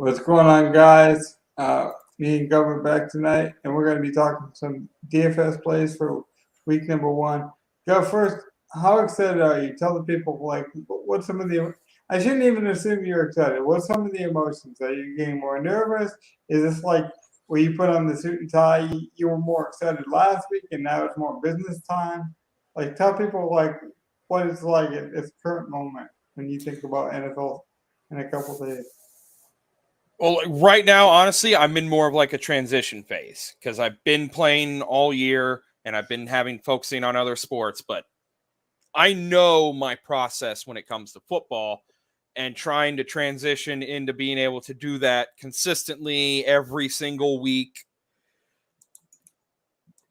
What's going on, guys? Me and Gov are back tonight, and we're going to be talking some DFS plays for week number one. Gov, first, how excited are you? Tell the people, what's some of the. I shouldn't even assume you're excited. What's some of the emotions? Are you getting more nervous? Is this like where you put on the suit and tie? You were more excited last week, and now it's more business time. Tell people what it's like at this current moment when you think about NFL in a couple of days. Well, right now, honestly, I'm in more of like a transition phase because I've been playing all year and I've been focusing on other sports, but I know my process when it comes to football and trying to transition into being able to do that consistently every single week.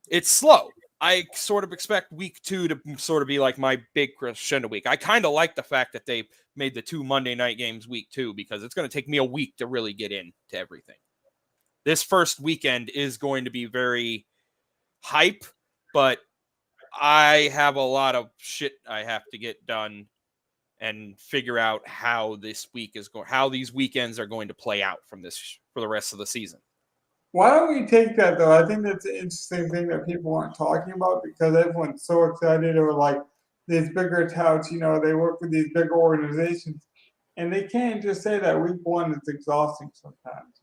It's slow. I sort of expect week 2 to sort of be like my big crescendo week. I kind of like the fact that they made the 2 Monday night games week 2 because it's going to take me a week to really get into everything. This first weekend is going to be very hype, but I have a lot of shit I have to get done and figure out how this week is going, how these weekends are going to play out for the rest of the season. Why don't we take that, though? I think that's an interesting thing that people aren't talking about because everyone's so excited or these bigger touts, they work with these bigger organizations. And they can't just say that week one is exhausting sometimes.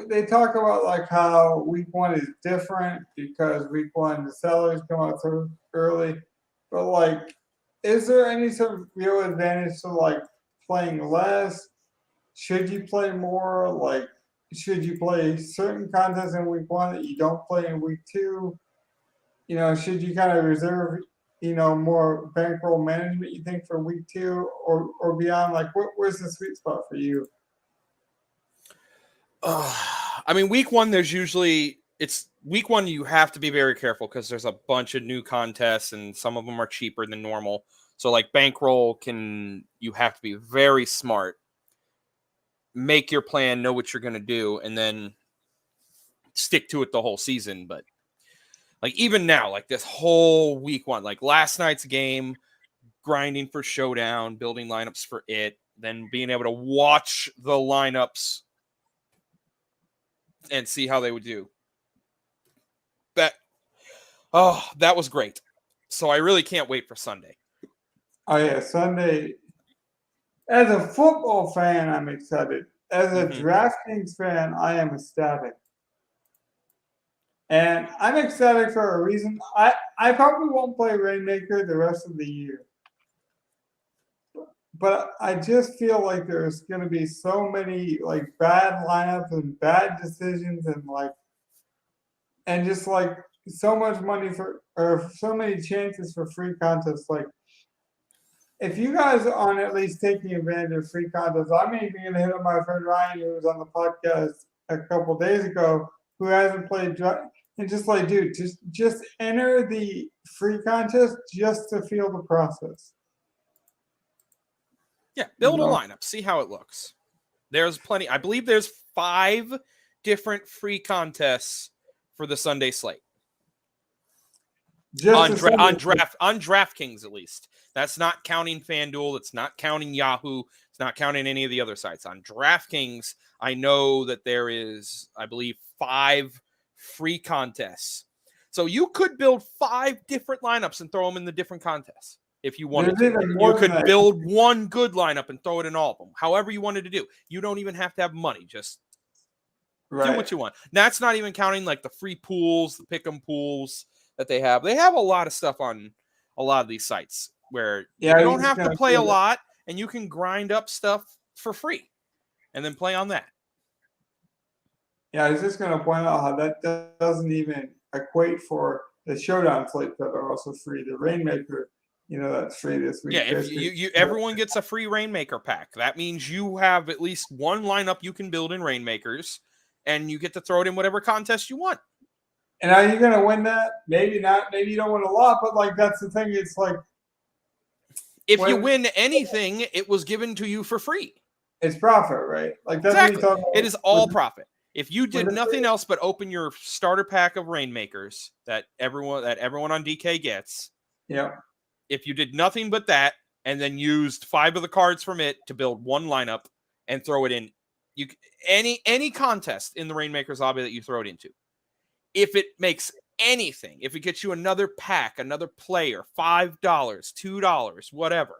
They talk about how week one is different because week one the salaries come out so early. But is there any sort of real advantage to playing less? Should you play more? Should you play certain contests in week one that you don't play in week two? Should you kind of reserve, more bankroll management, you think, for week two or beyond? Where's the sweet spot for you? I mean, week one, week one, you have to be very careful because there's a bunch of new contests and some of them are cheaper than normal. So bankroll you have to be very smart. Make your plan, know what you're going to do, and then stick to it the whole season. But even now, this whole week one, last night's game, grinding for Showdown, building lineups for it, then being able to watch the lineups and see how they would do. That was great. So I really can't wait for Sunday. Oh yeah, Sunday. As a football fan, I'm excited. As a DraftKings fan, I am ecstatic. And I'm excited for a reason. I probably won't play Rainmaker the rest of the year. But I just feel like there's going to be so many bad lineups and bad decisions and just so much money or so many chances for free contests. If you guys aren't at least taking advantage of free contests, I may be going to hit up my friend Ryan, who was on the podcast a couple days ago, who hasn't played. And dude, just enter the free contest just to feel the process. Yeah, build a lineup, see how it looks. There's plenty. I believe there's 5 different free contests for the Sunday slate. On DraftKings, at least. That's not counting FanDuel. It's not counting Yahoo. It's not counting any of the other sites. On DraftKings, I know that there is, I believe, 5 free contests. So you could build 5 different lineups and throw them in the different contests if you wanted to. You could build one good lineup and throw it in all of them. However you wanted to do. You don't even have to have money. Just do what you want. That's not even counting the free pools, the pick'em pools that they have. They have a lot of stuff on a lot of these sites where you don't have to play a lot and you can grind up stuff for free and then play on that. Yeah, I was just going to point out how that doesn't even equate for the Showdown slates that are also free. The Rainmaker, that's free this week. Yeah, if everyone gets a free Rainmaker pack. That means you have at least one lineup you can build in Rainmakers and you get to throw it in whatever contest you want. And are you going to win that? Maybe not. Maybe you don't win a lot, but that's the thing. It's if you win anything, it was given to you for free. It's profit, right? That's exactly. What it is all profit. If you did nothing else but open your starter pack of Rainmakers that everyone on DK gets. Yeah. If you did nothing but that and then used 5 of the cards from it to build one lineup and throw it in, You any contest in the Rainmakers lobby that you throw it into, if it makes anything, if it gets you another pack, another player, $5, $2, whatever,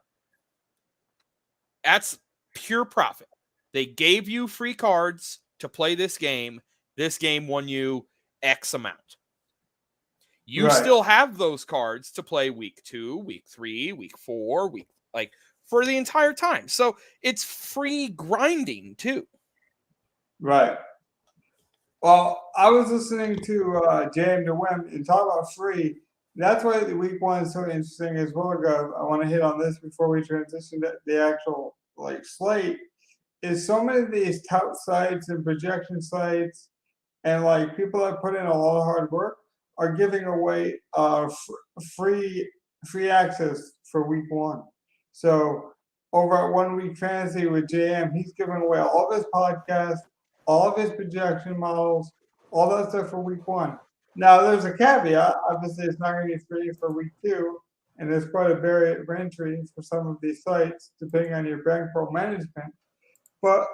that's pure profit. They gave you free cards to play this game. This game won you X amount. You Right. still have those cards to play week 2, week 3, week 4, for the entire time. So it's free grinding too. Right. Well, I was listening to Jam the Wim and talk about free. That's why the week one is so interesting as well. I want to hit on this before we transition to the actual slate. Is so many of these tout sites and projection sites and people that put in a lot of hard work are giving away free access for week one. So over at 1 Week Fantasy with JM, he's giving away all of his podcasts, all of his projection models, all that stuff for week one. Now there's a caveat. Obviously, it's not going to be free for week two, and there's quite a barrier of entry for some of these sites, depending on your bankroll management. But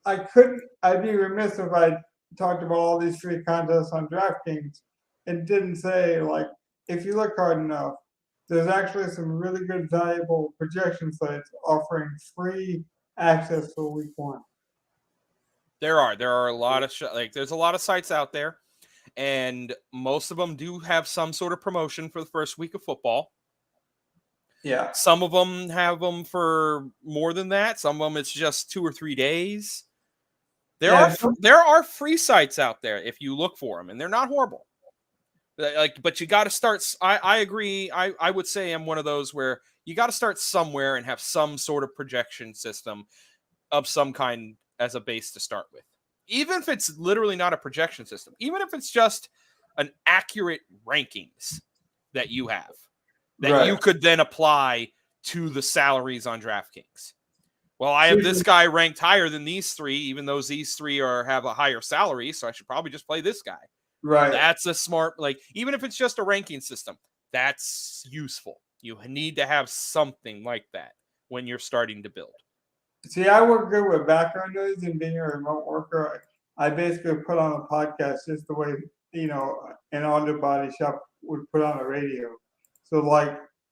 I'd be remiss if I talked about all these free contests on DraftKings and didn't say, if you look hard enough, there's actually some really good, valuable projection sites offering free access for week one. There are a lot of there's a lot of sites out there, and most of them do have some sort of promotion for the first week of football. Yeah. Some of them have them for more than that. Some of them it's just 2 or 3 days. There are free sites out there if you look for them, and they're not horrible. But you got to start. I agree. I would say I'm one of those where you got to start somewhere and have some sort of projection system of some kind as a base to start with. Even if it's literally not a projection system, even if it's just an accurate rankings that you have that you could then apply to the salaries on DraftKings. Well, I have this guy ranked higher than these 3, even though these 3 have a higher salary, so I should probably just play this guy. Right. That's a smart, even if it's just a ranking system, that's useful. You need to have something like that when you're starting to build. See, I work good with background noise, and being a remote worker, I basically put on a podcast just the way, an audio body shop would put on a radio. So,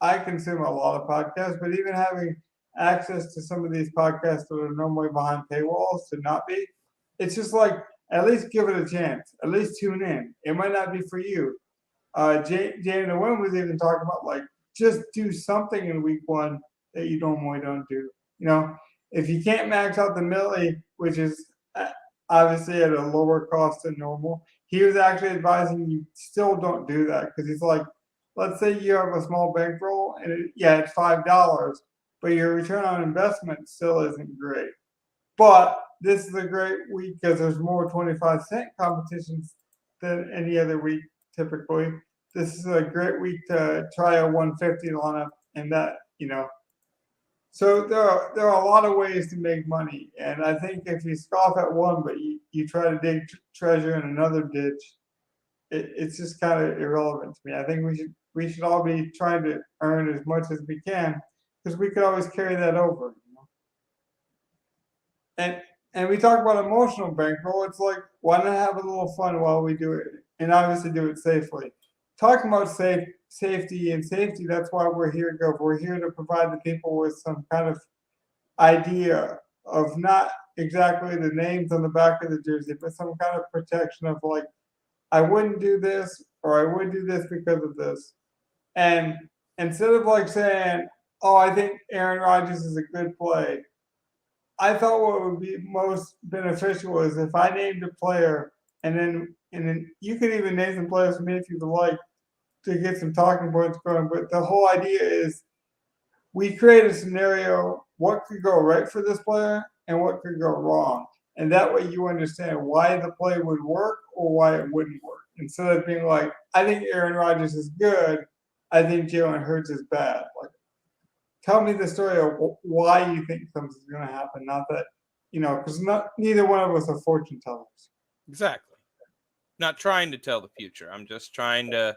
I consume a lot of podcasts, but even having access to some of these podcasts that are normally behind paywalls to not be, it's just at least give it a chance. At least tune in. It might not be for you. Jay and the Win was even talking about just do something in week one that you normally don't do. If you can't max out the milli, which is obviously at a lower cost than normal, he was actually advising you still don't do that because he's let's say you have a small bankroll and it's $5, but your return on investment still isn't great. But this is a great week because there's more 25-cent competitions than any other week typically. This is a great week to try a 150 lineup and that, So there are a lot of ways to make money. And I think if you scoff at one, but you try to dig treasure in another ditch, it's just kind of irrelevant to me. I think we should all be trying to earn as much as we can because we could always carry that over. And we talk about emotional bankroll. It's why not have a little fun while we do it, and obviously do it safely. Talking about safety, that's why we're here, Gov. We're here to provide the people with some kind of idea of not exactly the names on the back of the jersey, but some kind of protection of I wouldn't do this or I would do this because of this. And instead of saying, oh, I think Aaron Rodgers is a good play, I thought what would be most beneficial is if I named a player and then you can even name some players for me if you'd like to get some talking points going. But the whole idea is we create a scenario, what could go right for this player and what could go wrong. And that way you understand why the play would work or why it wouldn't work. Instead of being I think Aaron Rodgers is good, I think Jalen Hurts is bad. Tell me the story of why you think something's going to happen, not that, because neither one of us are fortune tellers. Exactly. Not trying to tell the future. I'm just trying to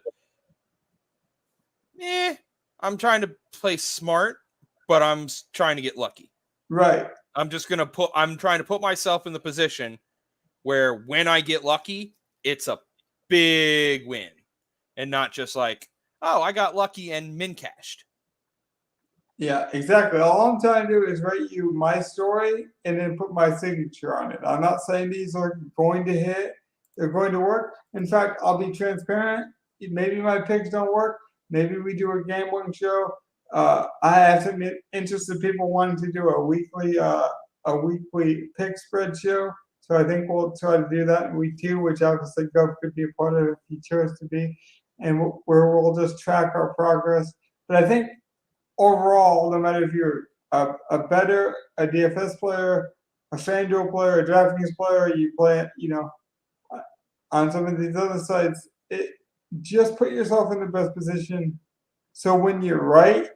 I'm trying to play smart, but I'm trying to get lucky. Right. I'm trying to put myself in the position where when I get lucky, it's a big win and not just like, oh, I got lucky and min cashed. Yeah, exactly. All I'm trying to do is write you my story and then put my signature on it. I'm not saying these are going to hit, they're going to work. In fact, I'll be transparent. Maybe my picks don't work. Maybe we do a gambling show. I have some interested people wanting to do a weekly pick spread show. So I think we'll try to do that in week 2, which obviously Gov could be a part of if he chose to be, and where we'll just track our progress. But I think overall, no matter if you're a DFS player, a FanDuel player, a DraftKings player, you play, on some of these other sites, just put yourself in the best position. So when you're right,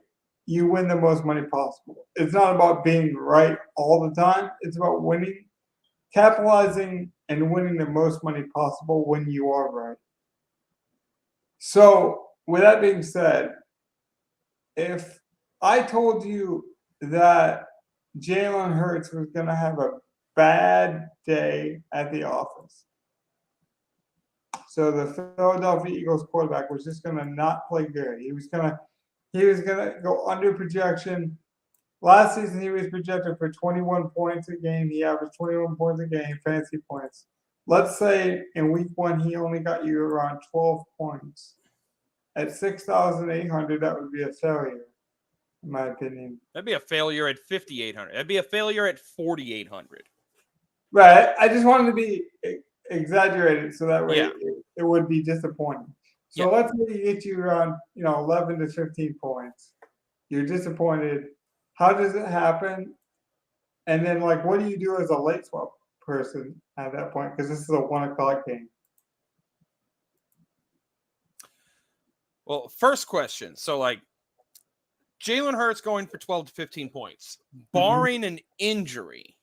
you win the most money possible. It's not about being right all the time. It's about winning, capitalizing, and winning the most money possible when you are right. So with that being said, if I told you that Jalen Hurts was going to have a bad day at the office, so the Philadelphia Eagles quarterback was just going to not play good. He was going to go under projection. Last season, he was projected for 21 points a game. He averaged 21 points a game, fantasy points. Let's say in week 1, he only got you around 12 points. At 6,800, that would be a failure, in my opinion. That'd be a failure at 5,800. That'd be a failure at 4,800. Right. I just wanted to be exaggerated so that way Yeah. it would be disappointing. So let's say you get you around 11 to 15 points. You're disappointed. How does it happen? And then what do you do as a late swap person at that point? Because this is a 1:00 game. Well, first question. So Jalen Hurts going for 12 to 15 points, barring an injury,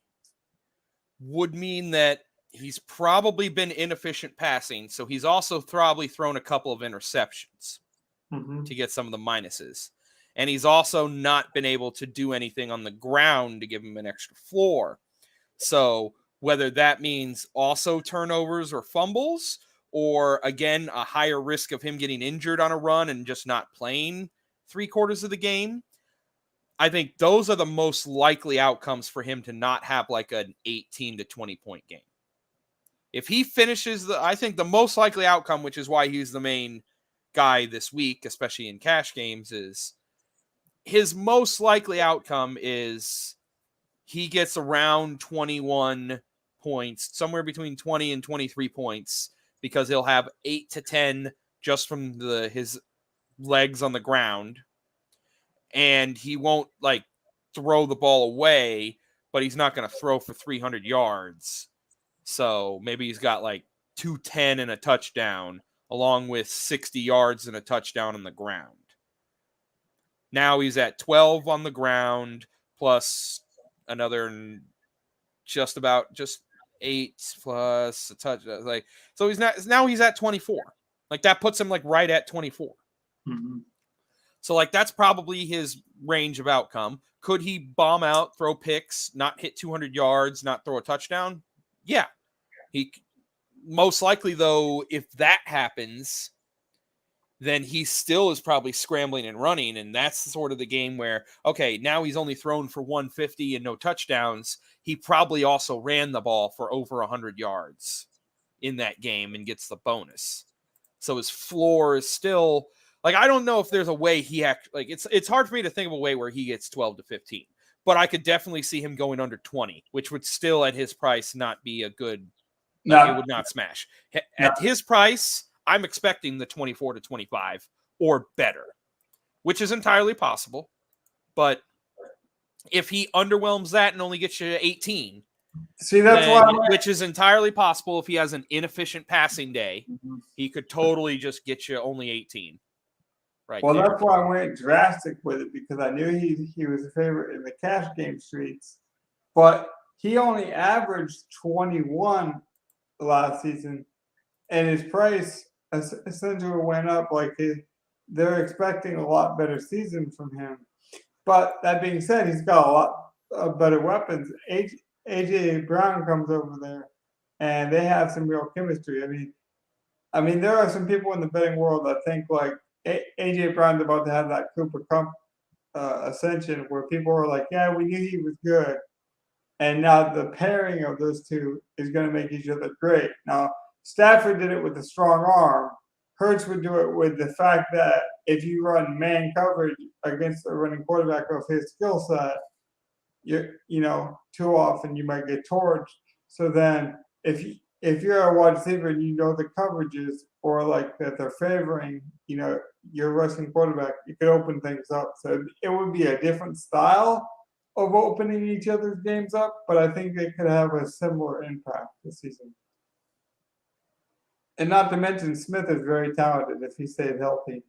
would mean that he's probably been inefficient passing. So he's also probably thrown a couple of interceptions to get some of the minuses. And he's also not been able to do anything on the ground to give him an extra floor. So whether that means also turnovers or fumbles, or again, a higher risk of him getting injured on a run and just not playing 3/4 of the game, I think those are the most likely outcomes for him to not have an 18 to 20 point game. If he finishes I think the most likely outcome, which is why he's the main guy this week, especially in cash games, is his most likely outcome is he gets around 21 points, somewhere between 20 and 23 points, because he'll have 8 to 10 just from his legs on the ground. And he won't throw the ball away, but he's not going to throw for 300 yards. So maybe he's got 210 and a touchdown, along with 60 yards and a touchdown on the ground. Now he's at 12 on the ground, plus another just 8 plus a touch. So he's at 24. That puts him right at 24. So that's probably his range of outcome. Could he bomb out, throw picks, not hit 200 yards, not throw a touchdown? Yeah. He most likely, though, if that happens, then he still is probably scrambling and running. And that's sort of the game where, okay, now he's only thrown for 150 and no touchdowns. He probably also ran the ball for over 100 yards in that game and gets the bonus. So his floor is still I don't know if there's a way it's hard for me to think of a way where he gets 12 to 15, but I could definitely see him going under 20, which would still at his price not be a good, it would not smash. At his price, I'm expecting the 24 to 25 or better, which is entirely possible. But if he underwhelms that and only gets you 18, which is entirely possible if he has an inefficient passing day, he could totally just get you only 18. That's why I went drastic with it, because I knew he was a favorite in the cash game streets, but he only averaged 21 last season, and his price essentially went up. They're expecting a lot better season from him. But that being said, he's got better weapons. AJ Brown comes over there, and they have some real chemistry. I mean, there are some people in the betting world that think like AJ Brown's about to have that Cooper Cup ascension, where people are like, "Yeah, we knew he was good," and now the pairing of those two is going to make each other great. Now, Stafford did it with a strong arm. Hurts would do it with the fact that if you run man coverage against a running quarterback of his skill set, too often you might get torched. So then if you're a wide receiver and you know the coverages or like that they're favoring, your rushing quarterback, it could open things up. So it would be a different style of opening each other's games up, but I think they could have a similar impact this season. And not to mention, Smith is very talented if he stays healthy.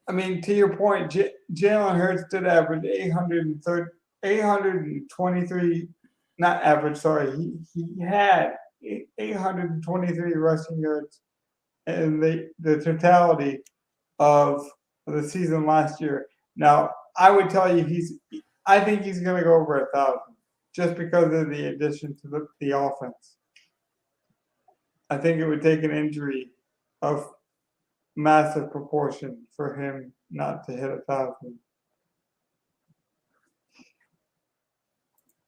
I mean, to your point, Jalen Hurts did average 823, not average, sorry. He had 823 rushing yards in the totality of the season last year. Now, I would tell you I think he's going to go over 1,000 just because of the addition to the offense. I think it would take an injury of massive proportion for him not to hit 1,000.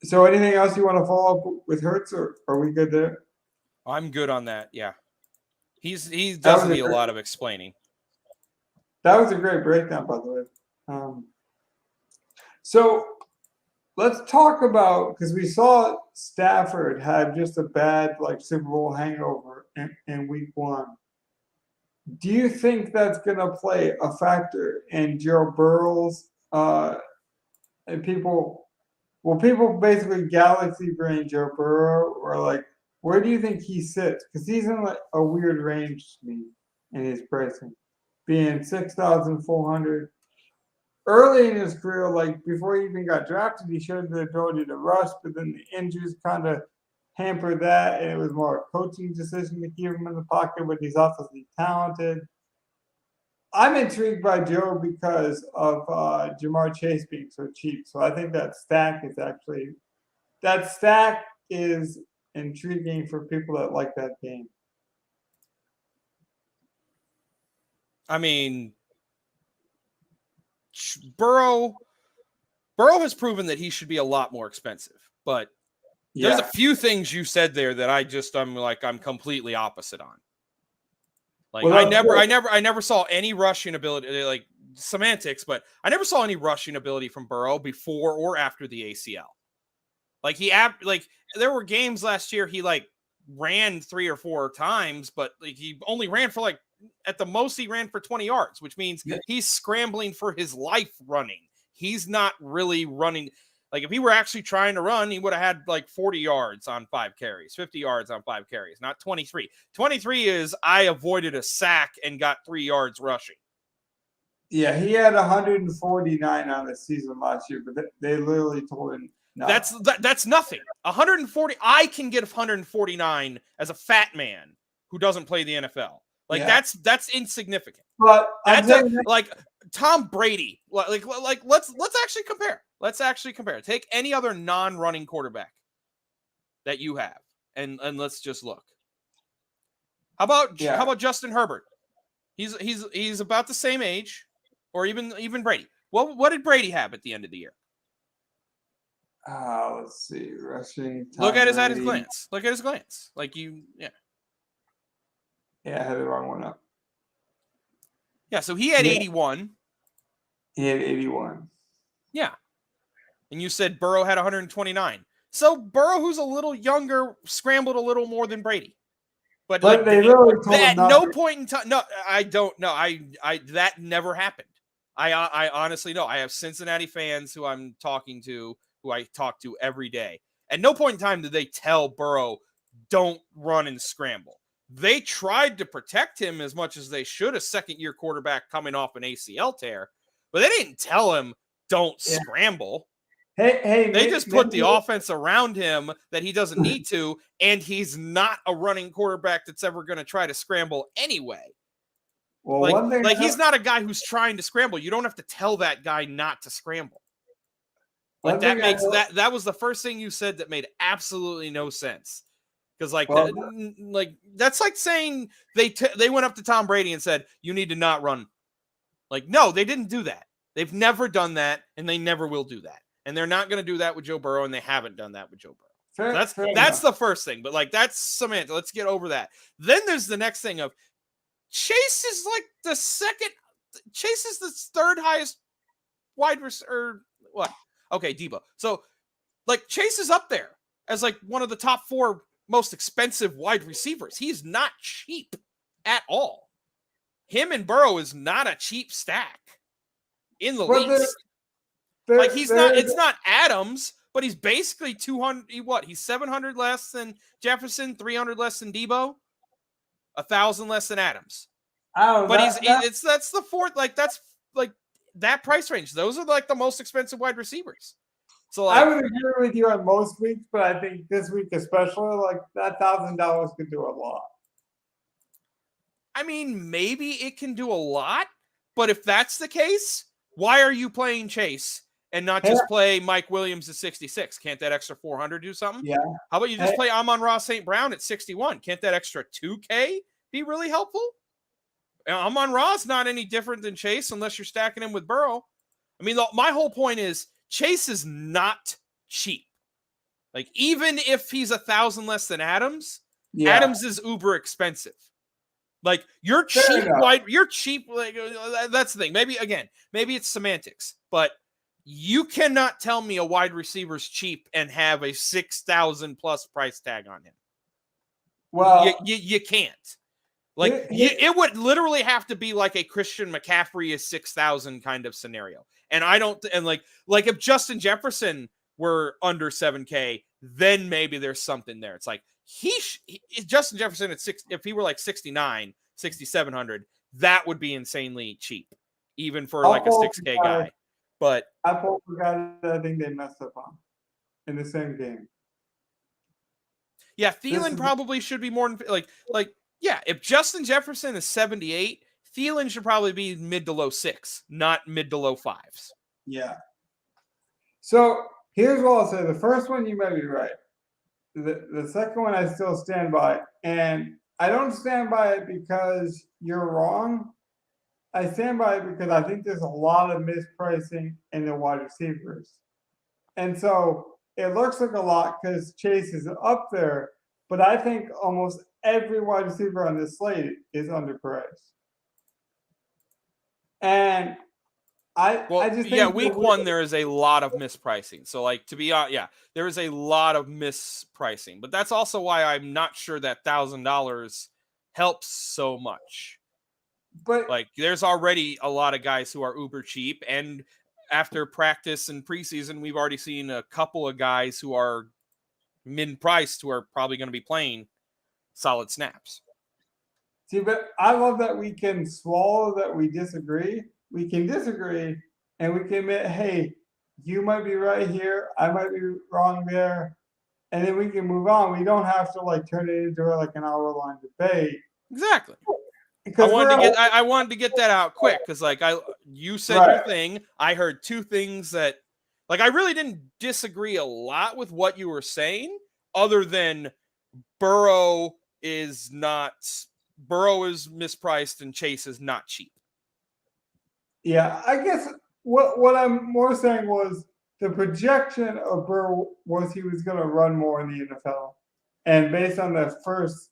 So anything else you want to follow up with Hurts, or are we good there? I'm good on that. Yeah. He does need a lot of explaining. That was a great breakdown, by the way. So let's talk about, because we saw Stafford have just a bad Super Bowl hangover in week 1. Do you think that's going to play a factor in Joe Burrow's and people basically galaxy brain Joe Burrow, or where do you think he sits? Because he's in a weird range to me in his pricing, being 6,400. Early in his career, before he even got drafted, he showed the ability to rush, but then the injuries kind of hampered that, and it was more a coaching decision to keep him in the pocket, but he's obviously talented. I'm intrigued by Joe because of Jamar Chase being so cheap. So I think that stack is intriguing for people that like that game. I mean, Burrow has proven that he should be a lot more expensive, but there's a few things you said there that I'm completely opposite on. I never saw any rushing ability, semantics, but I never saw any rushing ability from Burrow before or after the ACL. There were games last year he ran 3 or 4 times, but he only ran for at the most he ran for 20 yards, which means he's scrambling for his life running. He's not really running. If he were actually trying to run, he would have had 40 yards on 5 carries, 50 yards on 5 carries, not 23. 23 is I avoided a sack and got 3 yards rushing. Yeah, he had 149 on the season last year, but they literally told him no. That's nothing. 140. I can get 149 as a fat man who doesn't play the NFL. That's insignificant. But Tom Brady. Let's actually compare. Let's actually compare. Take any other non-running quarterback that you have, and let's just look. How about Justin Herbert? He's about the same age, or even Brady. What did Brady have at the end of the year? Let's see. Rushing. Look at his glance. Look at his glance. Yeah, I had the wrong one up. Yeah, so he had 81. He had 81. Yeah. And you said Burrow had 129. So Burrow, who's a little younger, scrambled a little more than Brady. But they really told him at no point in time. No, I don't know. I that never happened. I honestly know. I have Cincinnati fans who I'm talking to, who I talk to every day. At no point in time did they tell Burrow, don't run and scramble. They tried to protect him as much as they should, a second-year quarterback coming off an ACL tear, but they didn't tell him, don't scramble. They just put the offense around him that he doesn't need to, and he's not a running quarterback that's ever going to try to scramble anyway. Well, he's not a guy who's trying to scramble. You don't have to tell that guy not to scramble. Like that makes that was the first thing you said that made absolutely no sense. Because like that's like saying they went up to Tom Brady and said, you need to not run. Like, no, they didn't do that. They've never done that, and they never will do that. And they're not going to do that with Joe Burrow, and they haven't done that with Joe Burrow. That's the first thing. But like that's Samantha. Let's get over that. Then there's the next thing of Chase is like the second. Chase is the third highest wide receiver. Or what? Okay, Debo. So like Chase is up there as like one of the top 4 most expensive wide receivers. He's not cheap at all. Him and Burrow is not a cheap stack in the least. Like he's not. It's not Adams, but he's basically 200. He's 700 less than Jefferson, 300 less than Debo, 1,000 less than Adams. Oh, but that's the fourth. Like that's like that price range. Those are like the most expensive wide receivers. So like, I would agree with you on most weeks, but I think this week especially, like that $1,000 could do a lot. I mean, maybe it can do a lot, but if that's the case, why are you playing Chase and not just play Mike Williams at 66? Can't that extra 400 do something? Yeah. How about you just play Amon-Ra St. Brown at 61? Can't that extra 2K be really helpful? Amon-Ra's not any different than Chase unless you're stacking him with Burrow. I mean, my whole point is Chase is not cheap. Like, even if he's 1,000 less than Adams, Adams is uber expensive. Like, you're cheap. You're cheap. Like, that's the thing. Maybe it's semantics, but you cannot tell me a wide receiver's cheap and have a 6,000 plus price tag on him. Well, you can't. Like, it would literally have to be like a Christian McCaffrey is 6,000 kind of scenario. And I don't, and like if Justin Jefferson were under 7K, then maybe there's something there. It's like, Justin Jefferson at if he were like 6,700, that would be insanely cheap, even for like a 6K guy. But I pulled the guy that I think they messed up on in the same game. Yeah, Thielen probably should be more like, yeah, if Justin Jefferson is 78, Thielen should probably be mid to low 6, not mid to low 5s. Yeah. So here's what I'll say. The first one, you might be right. The second one, I still stand by. And I don't stand by it because you're wrong. I stand by it because I think there's a lot of mispricing in the wide receivers. And so it looks like a lot because Chase is up there, but I think almost every wide receiver on this slate is underpriced. And week 1 there is a lot of mispricing. So like, to be honest, there is a lot of mispricing, but that's also why I'm not sure that $1,000 helps so much. But like, there's already a lot of guys who are uber cheap, and after practice and preseason, we've already seen a couple of guys who are mid-priced who are probably going to be playing solid snaps. See, but I love that we can swallow that we disagree. We can disagree, and we can admit, hey, you might be right here, I might be wrong there, and then we can move on. We don't have to like turn it into like an hour-long debate. Exactly. I wanted to get that out quick because like you said your thing. I heard two things that like I really didn't disagree a lot with what you were saying, other than Burrow is mispriced and Chase is not cheap. Yeah, I guess what I'm more saying was the projection of Burrow was he was going to run more in the NFL, and based on the first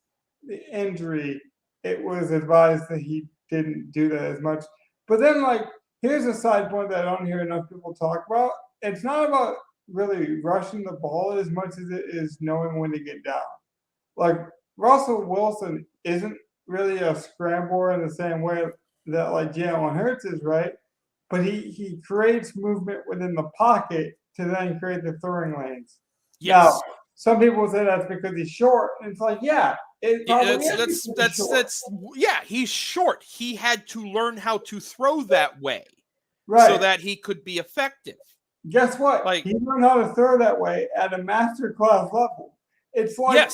injury, it was advised that he didn't do that as much. But then, like, here's a side point that I don't hear enough people talk about. It's not about really rushing the ball as much as it is knowing when to get down. Like, Russell Wilson isn't really a scrambler in the same way that, like, Jalen Hurts is, right? But he creates movement within the pocket to then create the throwing lanes. Yes. Now, some people say that's because he's short. And it's like, yeah. He's short. He had to learn how to throw that way, so that he could be effective. Guess what? Like, he learned how to throw that way at a master class level. It's like,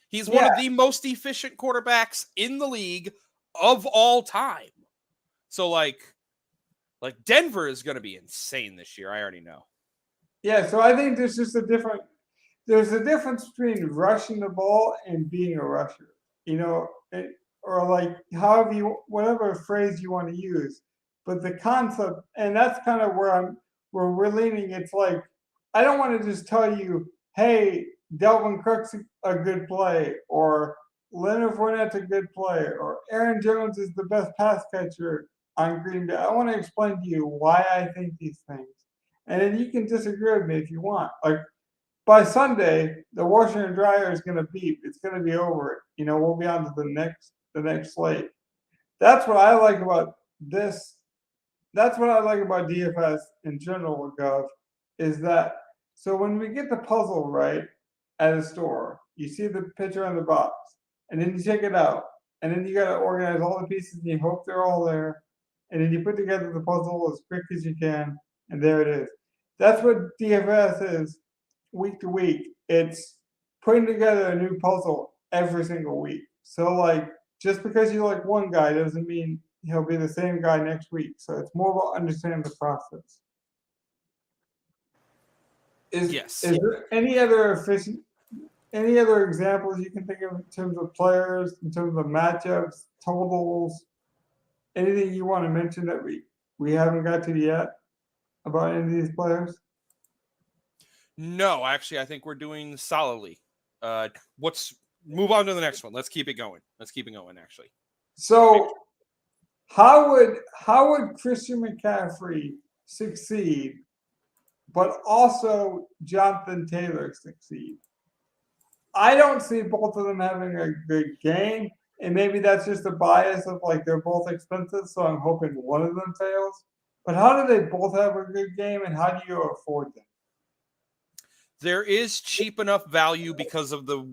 he's one of the most efficient quarterbacks in the league of all time. So like Denver is going to be insane this year. I already know. Yeah, so I think there's a difference between rushing the ball and being a rusher. You know, or like whatever phrase you want to use. But the concept, and that's kind of where we're leaning. It's like I don't want to just tell you, hey, Delvin Cook's a good play, or Leonard Fournette's a good play, or Aaron Jones is the best pass catcher on Green Bay. I want to explain to you why I think these things, and then you can disagree with me if you want. Like by Sunday, the washer and dryer is going to beep. It's going to be over. You know, we'll be on to the next slate. That's what I like about this. That's what I like about DFS in general, Gov, is that so when we get the puzzle right at a store, you see the picture on the box, and then you check it out, and then you got to organize all the pieces, and you hope they're all there, and then you put together the puzzle as quick as you can, and there it is. That's what DFS is week to week. It's putting together a new puzzle every single week. So like just because you like one guy doesn't mean he'll be the same guy next week. So it's more about understanding the process. Yes. Is there any other examples you can think of in terms of players, in terms of matchups, totals, anything you want to mention that we haven't got to yet about any of these players? No, actually, I think we're doing solidly. Move on to the next one. Let's keep it going. Actually. So how would Christian McCaffrey succeed, but also Jonathan Taylor succeed? I don't see both of them having a good game, and maybe that's just a bias of like they're both expensive, so I'm hoping one of them fails. But how do they both have a good game, and how do you afford them? There is cheap enough value because of the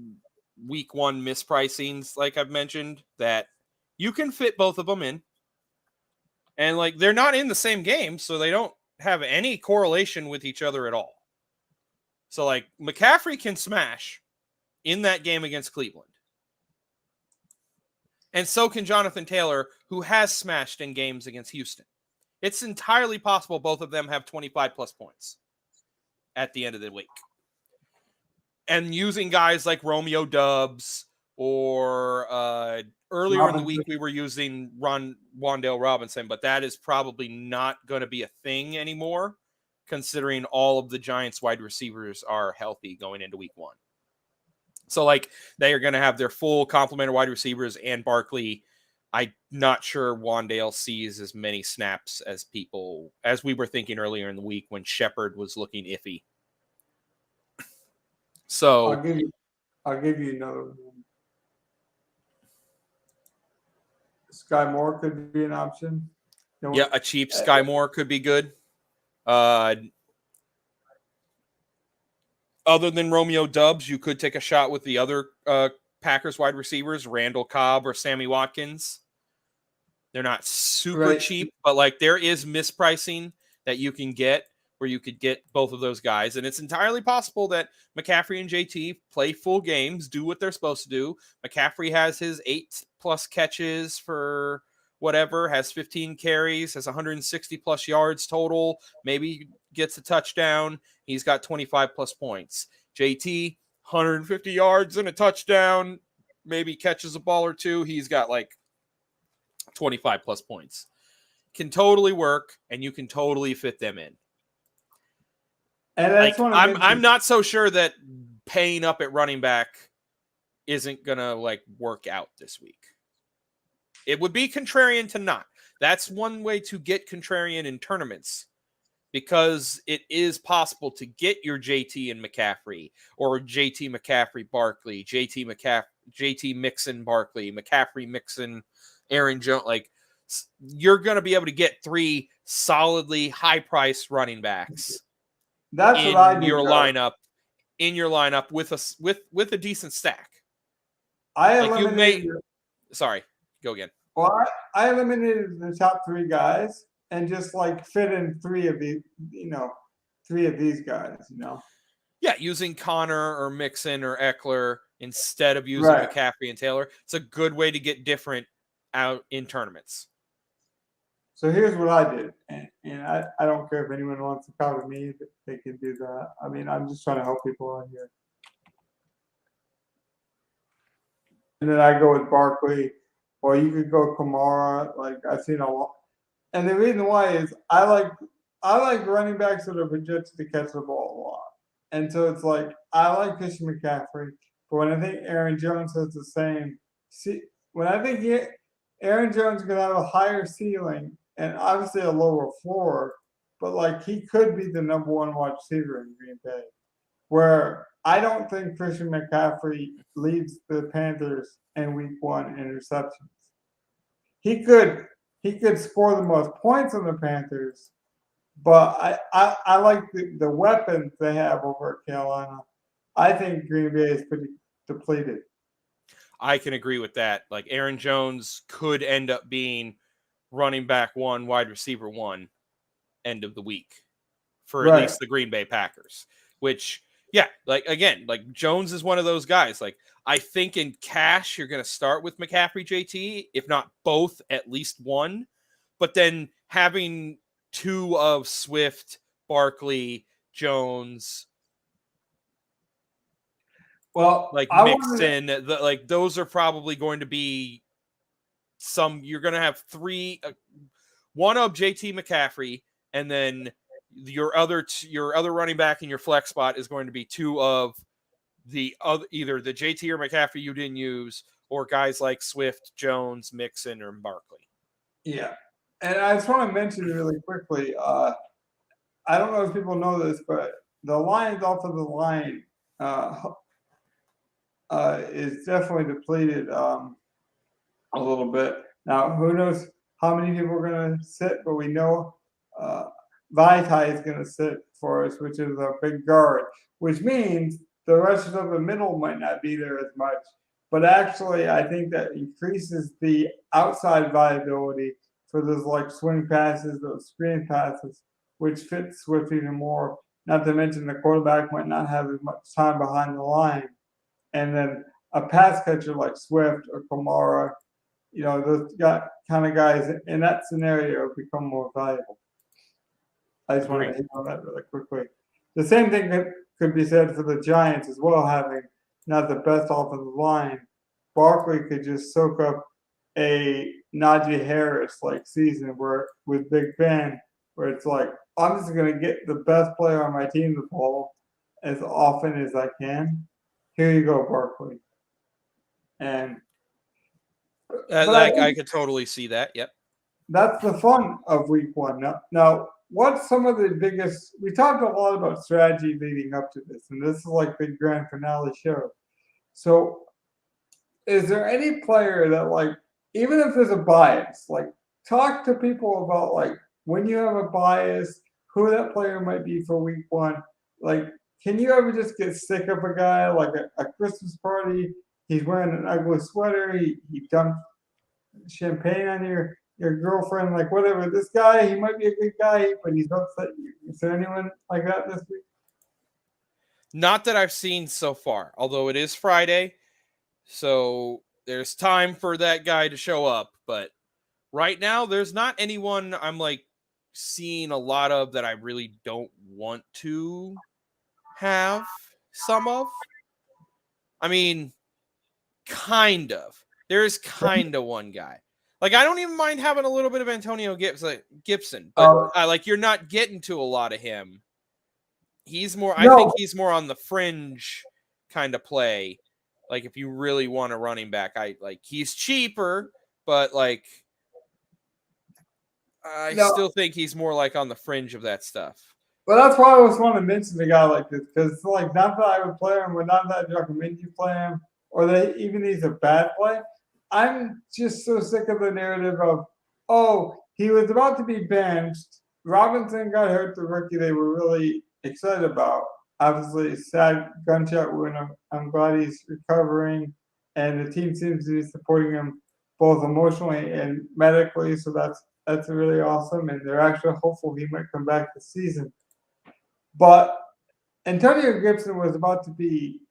week one mispricings, like I've mentioned, that you can fit both of them in. And like they're not in the same game, so they don't have any correlation with each other at all. So like McCaffrey can smash in that game against Cleveland. And so can Jonathan Taylor, who has smashed in games against Houston. It's entirely possible both of them have 25 plus points at the end of the week. And using guys like Romeo Dubs or earlier in the week we were using Wan'Dale Robinson, but that is probably not going to be a thing anymore, considering all of the Giants wide receivers are healthy going into week one. So like they are going to have their full complement of wide receivers and Barkley. I'm not sure Wan'Dale sees as many snaps as we were thinking earlier in the week when Shepard was looking iffy. So I'll give you another one. Sky Moore could be an option. Yeah, a cheap Sky Moore could be good. Other than Romeo Dubs, you could take a shot with the other Packers wide receivers, Randall Cobb or Sammy Watkins. They're not super cheap, but like there is mispricing that you can get where you could get both of those guys. And it's entirely possible that McCaffrey and JT play full games, do what they're supposed to do. McCaffrey has his 8+ catches for whatever, has 15 carries, has 160 plus yards total, maybe gets a touchdown. He's got 25 plus points. JT, 150 yards and a touchdown, maybe catches a ball or two. He's got like 25 plus points. Can totally work, and you can totally fit them in. And that's like, I'm not so sure that paying up at running back isn't gonna like work out this week. It would be contrarian to not. That's one way to get contrarian in tournaments, because it is possible to get your JT and McCaffrey, or JT McCaffrey Barkley, JT Mixon Barkley, McCaffrey Mixon Aaron Jones. Like you're gonna be able to get 3 solidly high-priced running backs. That's what I do. In your lineup with a decent stack. Sorry, go again. Well, I eliminated the top 3 guys and just like fit in 3 of these, 3 of these guys, Yeah, using Connor or Mixon or Eckler instead of using McCaffrey and Taylor. It's a good way to get different out in tournaments. So here's what I did, and I don't care if anyone wants to copy me, they can do that. I mean, I'm just trying to help people on here. And then I go with Barkley, or you could go Kamara. Like I've seen a lot, and the reason why is I like running backs that are projected to catch the ball a lot, and so it's like I like Christian McCaffrey, but when I think Aaron Jones has the same, see, when I think Aaron Jones is gonna have a higher ceiling and obviously a lower floor, but like he could be the number one wide receiver in Green Bay where I don't think Christian McCaffrey leads the Panthers in week one in interceptions. He could score the most points on the Panthers, but I like the weapons they have over at Carolina. I think Green Bay is pretty depleted. I can agree with that. Like Aaron Jones could end up being running back one, wide receiver one, end of the week for at Right. least the Green Bay Packers, which, yeah, like again, like Jones is one of those guys. Like I think in cash, you're going to start with McCaffrey, JT, if not both, at least one. But then having two of Swift, Barkley, Jones, Well, like I wanted Mixon, like those are probably going to be you're going to have three, one of JT McCaffrey, and then your other running back in your flex spot is going to be two of the other, either the JT or McCaffrey you didn't use, or guys like Swift, Jones, Mixon, or Barkley. yeah, and I just want to mention really quickly. I don't know if people know this, but the Lions' offensive line is definitely depleted a little bit. Now, who knows how many people are going to sit, but we know uh, Vaitai is going to sit for us, which is a big guard, which means the rest of the middle might not be there as much. But actually, I think that increases the outside viability for those like swing passes, those screen passes, which fits Swift even more. Not to mention the quarterback might not have as much time behind the line. And then a pass catcher like Swift or Kamara, those kind of guys in that scenario become more valuable. I just want to hit on that really quickly. The same thing could be said for the Giants as well, having not the best offensive line. Barkley could just soak up a Najee Harris like season where with Big Ben, where it's like I'm just gonna get the best player on my team the ball as often as I can. Here you go, Barkley. And but I could totally see that. Yep. that's the fun of week one. Now, what's some of the biggest? We talked a lot about strategy leading up to this, and this is like the grand finale show. So, is there any player that, like, even if there's a bias, like, talk to people about, like, when you have a bias, who that player might be for week one? Like, can you ever just get sick of a guy, like a Christmas party? He's wearing an ugly sweater, he dumped champagne on your girlfriend, like whatever. This guy, he might be a good guy, but he's upset you. Is there anyone like that this week? Not that I've seen so far, although it is Friday, so there's time for that guy to show up. But right now, there's not anyone I'm like seeing a lot of that I really don't want to have some of. I mean, kind of. There's kind of one guy. Like I don't even mind having a little bit of Antonio Gibson, but like you're not getting to a lot of him. He's more. I think he's more on the fringe kind of play. Like if you really want a running back, he's cheaper, but like I still think he's more like on the fringe of that stuff. Well, that's why I always want to mention a guy like this because it's like not that I would play him, but not that I recommend you play him, or that even he's a bad play. I'm just so sick of the narrative of, oh, he was about to be benched. Robinson got hurt, the rookie they were really excited about. Obviously, sad gunshot wound. I'm glad he's recovering, and the team seems to be supporting him both emotionally and medically. So that's really awesome, and they're actually hopeful he might come back this season. But Antonio Gibson was about to be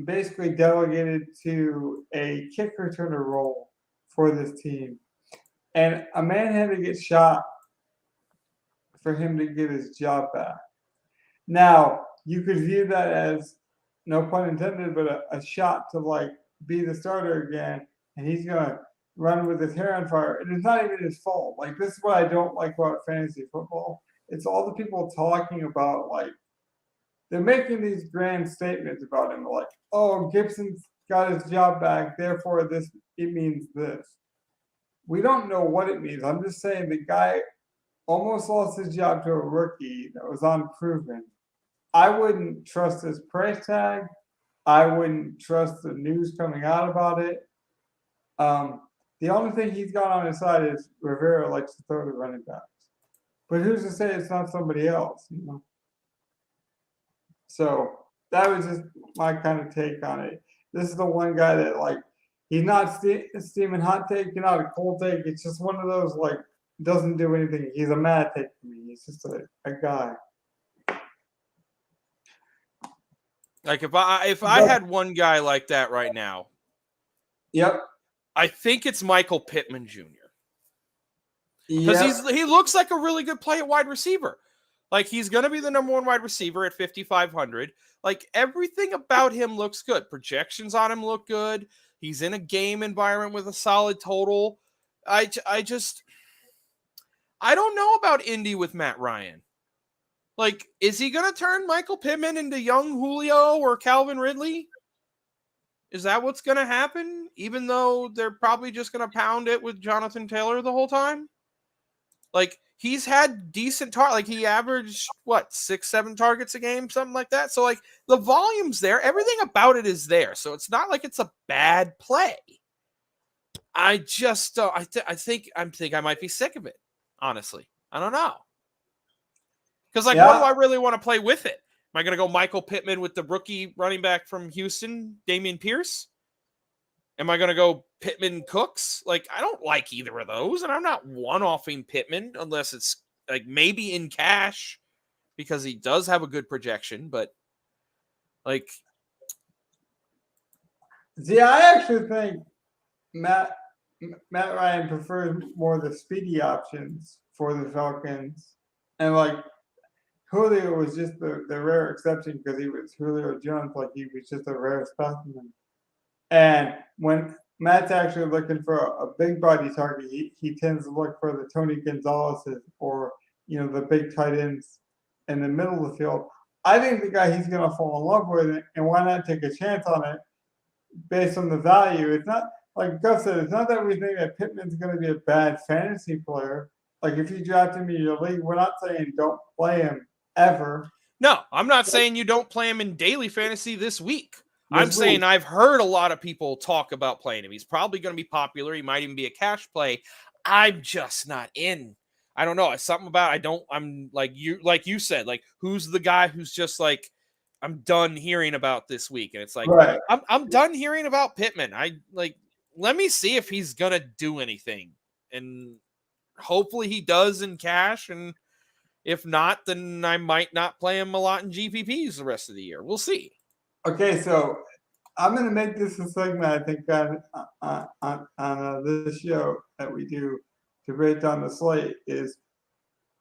basically delegated to a kick returner role for this team. And a man had to get shot for him to get his job back. Now, you could view that as, no pun intended, but a shot to like be the starter again, and he's gonna run with his hair on fire. And it's not even his fault. Like, this is what I don't like about fantasy football. It's all the people talking about, like, they're making these grand statements about him, like, oh, Gibson's got his job back, therefore it means this. We don't know what it means. I'm just saying the guy almost lost his job to a rookie that was unproven. I wouldn't trust his price tag. I wouldn't trust the news coming out about it. The only thing he's got on his side is Rivera likes to throw to running backs. But who's to say it's not somebody else, you know? So that was just my kind of take on it. This is the one guy that, like, he's not steaming hot take, you're not a cold take. It's just one of those, like, doesn't do anything. He's a mad take for me. He's just a guy. Like if I had one guy like that right now, yep, I think it's Michael Pittman Jr. Because yep. he looks like a really good play at wide receiver. Like he's going to be the number one wide receiver at 5,500. Like everything about him looks good. Projections on him look good. He's in a game environment with a solid total. I don't know about Indy with Matt Ryan. Like, is he going to turn Michael Pittman into young Julio or Calvin Ridley? Is that what's going to happen? Even though they're probably just going to pound it with Jonathan Taylor the whole time? Like, he's had decent like he averaged, 6-7 targets a game, something like that. So, like, the volume's there. Everything about it is there. So it's not like it's a bad play. I just, I think I might be sick of it, honestly. I don't know. Because, like, what do I really want to play with it? Am I going to go Michael Pittman with the rookie running back from Houston, Dameon Pierce? Am I going to go Pittman Cooks? Like, I don't like either of those, and I'm not one-offing Pittman unless it's, like, maybe in cash because he does have a good projection, but, like... See, I actually think Matt Ryan prefers more the speedy options for the Falcons. And, like, Julio was just the rare exception because he was Julio Jones, like he was just a rare specimen. And when Matt's actually looking for a big body target, he tends to look for the Tony Gonzalez's or, you know, the big tight ends in the middle of the field. I think the guy he's going to fall in love with, and why not take a chance on it based on the value? It's not, like Gus said, it's not that we think that Pittman's going to be a bad fantasy player. Like if you draft him in your league, we're not saying don't play him ever. No, I'm not saying you don't play him in daily fantasy this week. I'm saying I've heard a lot of people talk about playing him. He's probably going to be popular. He might even be a cash play. I'm just not in. I don't know. It's something about I'm like you said, like who's the guy who's just like I'm done hearing about this week, and it's like right. I'm done hearing about Pittman. Let me see if he's gonna do anything, and hopefully he does in cash, and if not, then I might not play him a lot in GPPs the rest of the year. We'll see. Okay, so I'm going to make this a segment, I think, on this show that we do to break down the slate is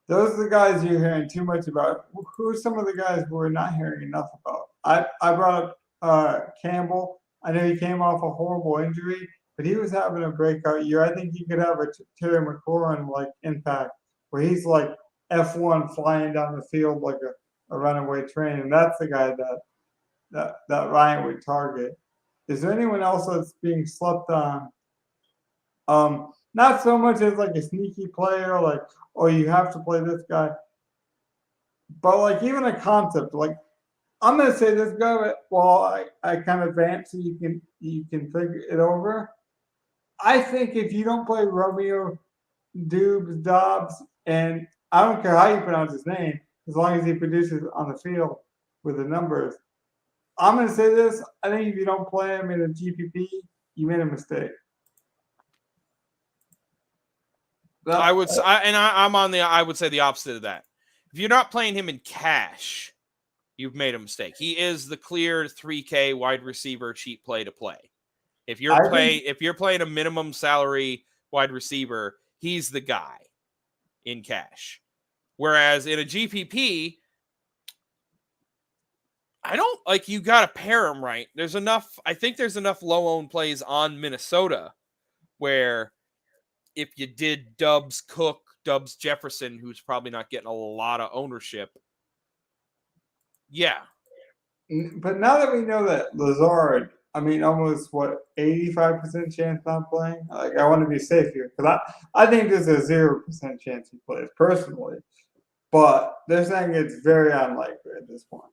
those are the guys you're hearing too much about. Who are some of the guys we're not hearing enough about? I brought up Campbell. I know he came off a horrible injury, but he was having a breakout year. I think he could have a Terry McLaurin-like impact where he's like F1 flying down the field like a runaway train, and that's the guy that Ryan would target. Is there anyone else that's being slept on? Not so much as like a sneaky player, like, oh, you have to play this guy, but like even a concept. Like I'm gonna say this guy, while I kind of vamp so you can figure it over. I think if you don't play Romeo Doubs, and I don't care how you pronounce his name, as long as he produces on the field with the numbers. I'm going to say this. I think if you don't play him in a GPP, you made a mistake. I would say the opposite of that. If you're not playing him in cash, you've made a mistake. He is the clear 3K wide receiver cheap play to play. If you're playing a minimum salary wide receiver, he's the guy in cash. Whereas in a GPP, I don't like you got to pair them right. I think there's enough low owned plays on Minnesota where if you did Dubs Cook, Dubs Jefferson, who's probably not getting a lot of ownership. Yeah. But now that we know that Lazard, I mean, almost 85% chance not playing. Like, I want to be safe here because I think there's a 0% chance he plays personally, but they're saying it's very unlikely at this point.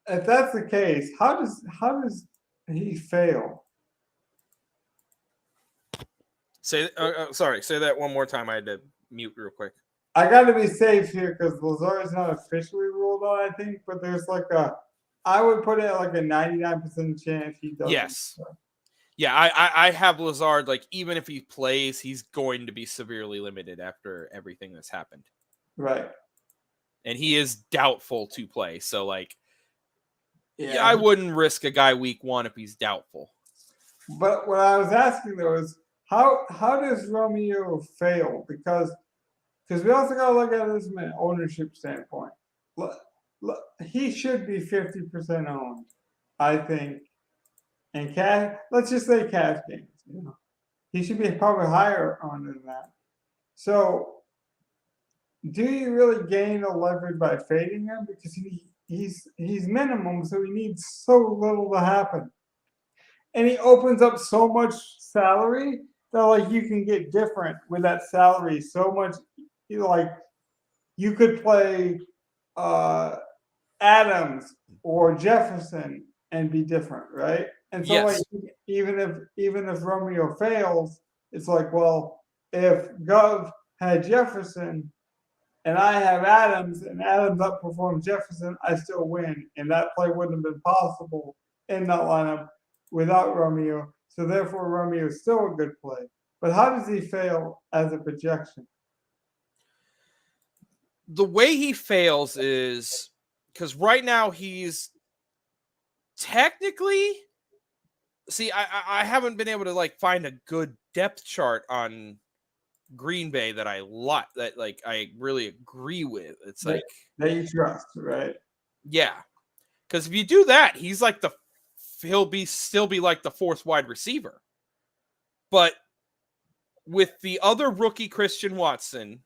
If that's the case, how does he fail? Say that one more time. I had to mute real quick. I got to be safe here because Lazard is not officially ruled out, I think, but there's I would put it at like a 99% chance he doesn't. Yes. Yeah, I have Lazard, like, even if he plays, he's going to be severely limited after everything that's happened. Right. And he is doubtful to play. So, like, yeah, I wouldn't risk a guy week 1 if he's doubtful. But what I was asking, though, is how does Romeo fail? Because we also got to look at this from an ownership standpoint. He should be 50% owned, I think. And cash, let's just say cash games. He should be probably higher on than that. So, do you really gain a leverage by fading him? Because he's minimum, so he needs so little to happen, and he opens up so much salary that like you can get different with that salary so much. Like you could play Adams or Jefferson and be different, right? And so Yes. like even if Romeo fails, it's like, well, if Gov had Jefferson and I have Adams and Adams outperforms Jefferson, I still win. And that play wouldn't have been possible in that lineup without Romeo. So therefore Romeo is still a good play. But how does he fail as a projection? The way he fails is because right now he's technically, I haven't been able to like find a good depth chart on Green Bay that I really agree with. It's like that you trust, right? Yeah, because if you do that, he's like he'll still be like the 4th wide receiver. But with the other rookie Christian Watson,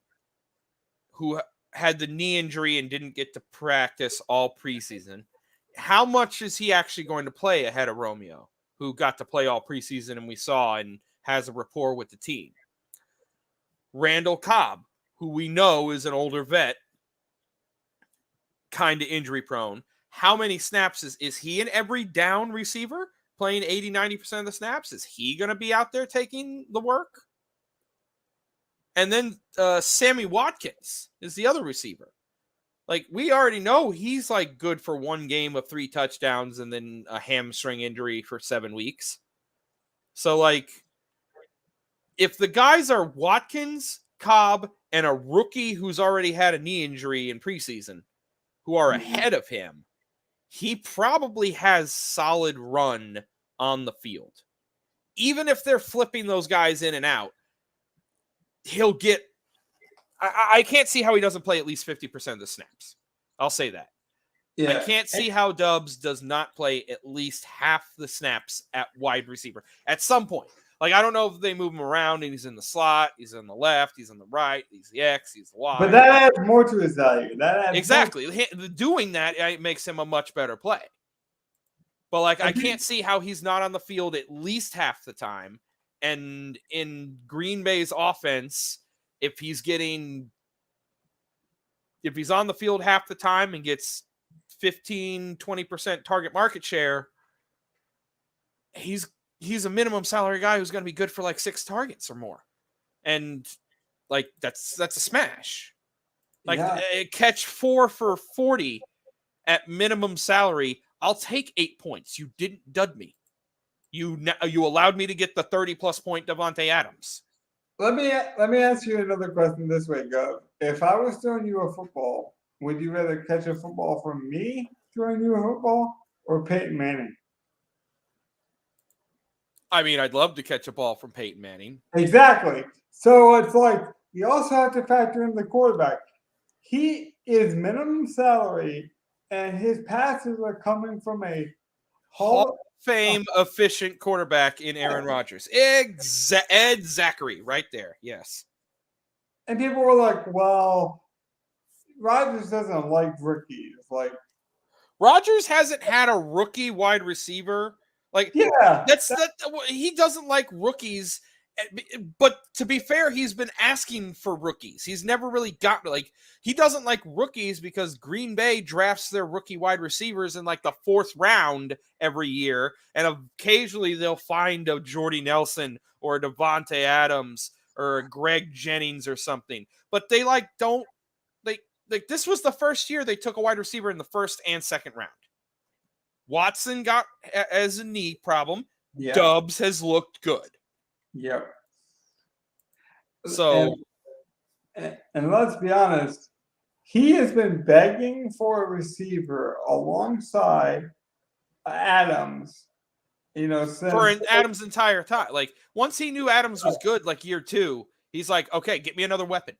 who had the knee injury and didn't get to practice all preseason, how much is he actually going to play ahead of Romeo, who got to play all preseason and we saw and has a rapport with the team? Randall Cobb, who we know is an older vet, kind of injury prone. How many snaps is he an every down receiver playing 80-90% of the snaps? Is he going to be out there taking the work? And then Sammy Watkins is the other receiver. Like, we already know he's like good for 1 game of 3 touchdowns and then a hamstring injury for 7 weeks. So, like, if the guys are Watkins, Cobb, and a rookie who's already had a knee injury in preseason who are ahead of him, he probably has solid run on the field. Even if they're flipping those guys in and out, he'll get... I can't see how he doesn't play at least 50% of the snaps. I'll say that. Yeah. I can't see how Dubs does not play at least half the snaps at wide receiver at some point. Like, I don't know if they move him around and he's in the slot, he's on the left, he's on the right, he's the X, he's the Y. But that adds more to his value. Exactly. Doing that makes him a much better play. But, like, I can't see how he's not on the field at least half the time. And in Green Bay's offense, if he's on the field half the time and gets 15-20% target market share, he's a minimum salary guy who's going to be good for like 6 targets or more. And like, that's a smash. Like, catch 4 for 40 at minimum salary. I'll take 8 points. You didn't dud me. You allowed me to get the 30+ point Devontae Adams. Let me ask you another question this way, Gov. If I was throwing you a football, would you rather catch a football from me throwing you a football or Peyton Manning? I mean, I'd love to catch a ball from Peyton Manning. Exactly. So it's like you also have to factor in the quarterback. He is minimum salary, and his passes are coming from a Hall Hall. of Fame efficient quarterback in Aaron Rodgers. Ed Zachary, right there. Yes. And people were like, well, Rodgers doesn't like rookies. Like, Rodgers hasn't had a rookie wide receiver. Like, yeah. he doesn't like rookies. But to be fair, he's been asking for rookies. He's never really got he doesn't like rookies because Green Bay drafts their rookie wide receivers in like the 4th round every year, and occasionally they'll find a Jordy Nelson or a Devontae Adams or a Greg Jennings or something. But they don't like this was the first year they took a wide receiver in the 1st and 2nd round. Watson got as a knee problem. Yeah. Dubs has looked good. Yep. So, and let's be honest, he has been begging for a receiver alongside Adams. Since for Adams' entire time, like once he knew Adams was good, like year 2, he's like, okay, get me another weapon.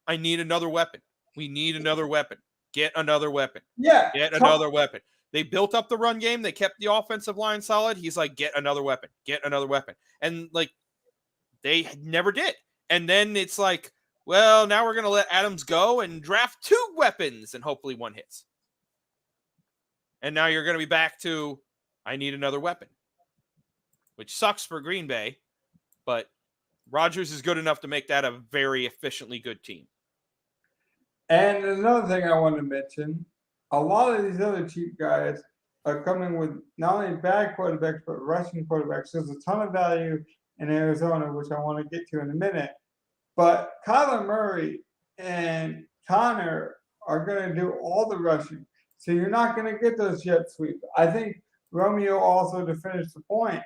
I need another weapon. We need another weapon. Get another weapon. Yeah. Get another weapon. They built up the run game. They kept the offensive line solid. He's like, get another weapon. Get another weapon. And like, they never did. And then it's like, well, now we're going to let Adams go and draft 2 weapons and hopefully one hits. And now you're going to be back to, I need another weapon, which sucks for Green Bay, but Rodgers is good enough to make that a very efficiently good team. And another thing I want to mention, a lot of these other cheap guys are coming with not only bad quarterbacks, but rushing quarterbacks. There's a ton of value in Arizona, which I want to get to in a minute. But Kyler Murray and Connor are going to do all the rushing. So you're not going to get those jet sweeps. I think Romeo also, to finish the point,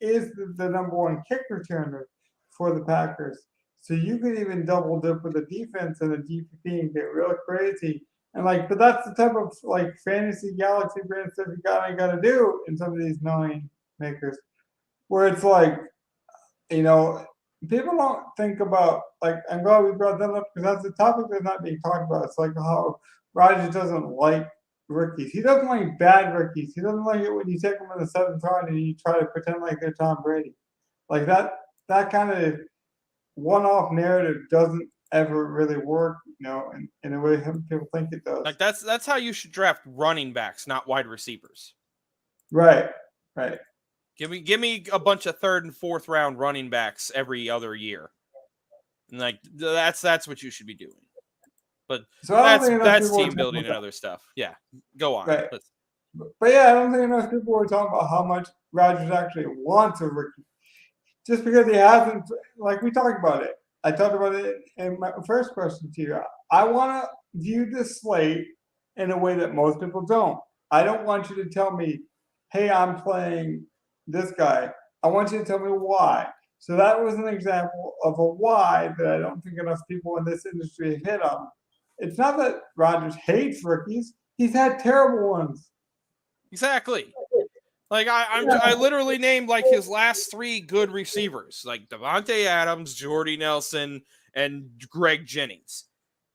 is the number 1 kick returner for the Packers. So you could even double dip with a defense and a GPP and get real crazy. And but that's the type of fantasy galaxy brand stuff you got to do in some of these million makers, where it's people don't think about I'm glad we brought that up because that's a topic that's not being talked about. It's like how Rodgers doesn't like rookies. He doesn't like bad rookies. He doesn't like it when you take them in the 7th round and you try to pretend like they're Tom Brady. Like that kind of one-off narrative doesn't ever really work, in a way people think it does. Like that's how you should draft running backs, not wide receivers. Right. Give me a bunch of 3rd and 4th round running backs every other year, and that's what you should be doing. But so that's team building and other stuff. Yeah, go on. Right. But yeah, I don't think enough people were talking about how much Rodgers actually wants a rookie. Just because he hasn't, we talked about it. I talked about it in my first question to you. I want to view this slate in a way that most people don't. I don't want you to tell me, hey, I'm playing this guy. I want you to tell me why. So that was an example of a why that I don't think enough people in this industry hit on. It's not that Rodgers hates rookies. He's had terrible ones. Exactly. I literally named his last 3 good receivers, like Devontae Adams, Jordy Nelson, and Greg Jennings.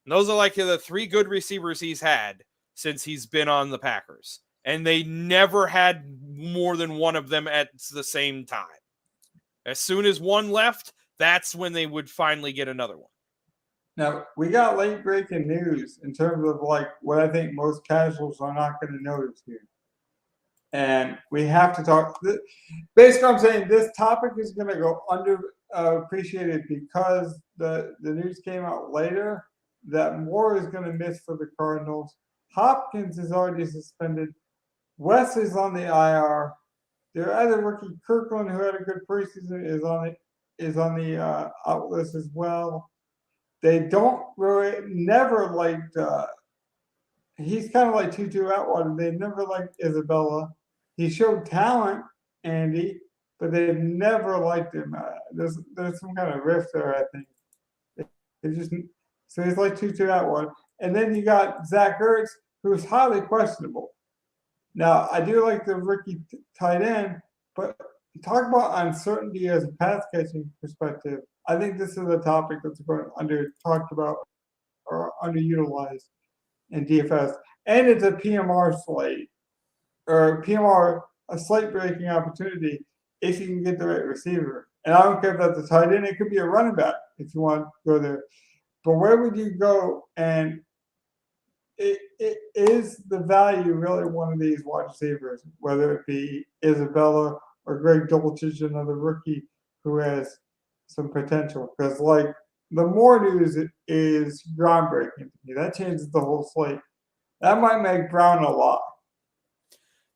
And those are the 3 good receivers he's had since he's been on the Packers. And they never had more than one of them at the same time. As soon as one left, that's when they would finally get another one. Now, we got late breaking news in terms of what I think most casuals are not going to notice here. And we have to talk. Basically, I'm saying this topic is going to go underappreciated because the news came out later that Moore is going to miss for the Cardinals. Hopkins is already suspended. Wesley's on the IR. Their other rookie, Kirkland, who had a good preseason, is on the out list as well. They never liked. He's kind of like Tutu Atwater. They never liked Isabella. He showed talent, Andy, but they've never liked him. There's some kind of rift there, I think. So he's like Tutu Atwater. And then you got Zach Ertz, who's highly questionable. Now, I do like the rookie tight end, but talk about uncertainty as a pass catching perspective. I think this is a topic that's going under talked about or underutilized in DFS, and it's a PMR slate or PMR a slate breaking opportunity if you can get the right receiver. And I don't care if that's a tight end; it could be a running back if you want to go there. But where would you go? And it is the value really one of these wide receivers, whether it be Isabella or Greg Dulcich, another rookie who has some potential. Because like the more news is groundbreaking to me. That changes the whole slate. That might make Brown a lot.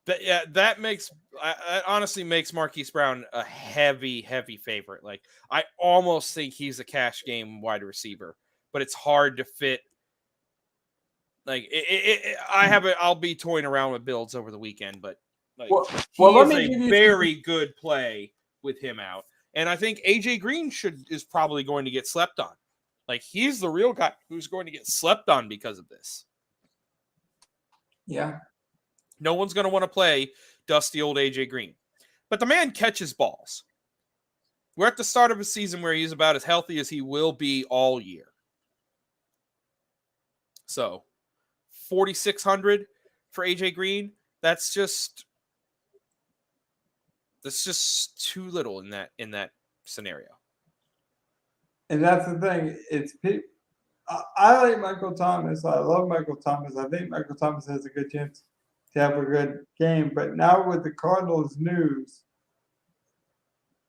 That honestly makes Marquise Brown a heavy favorite. Like I almost think he's a cash game wide receiver, but it's hard to fit. Like I'll be toying around with builds over the weekend, but like let he me is give a you very good play with him out, and I think AJ Green is probably going to get slept on. Like he's the real guy who's going to get slept on because of this. Yeah. No one's going to want to play dusty old AJ Green, but the man catches balls. We're at the start of a season where he's about as healthy as he will be all year. So 4,600 for AJ Green. That's just too little in that scenario. And that's the thing. I like Michael Thomas. I love Michael Thomas. I think Michael Thomas has a good chance to have a good game. But now with the Cardinals news,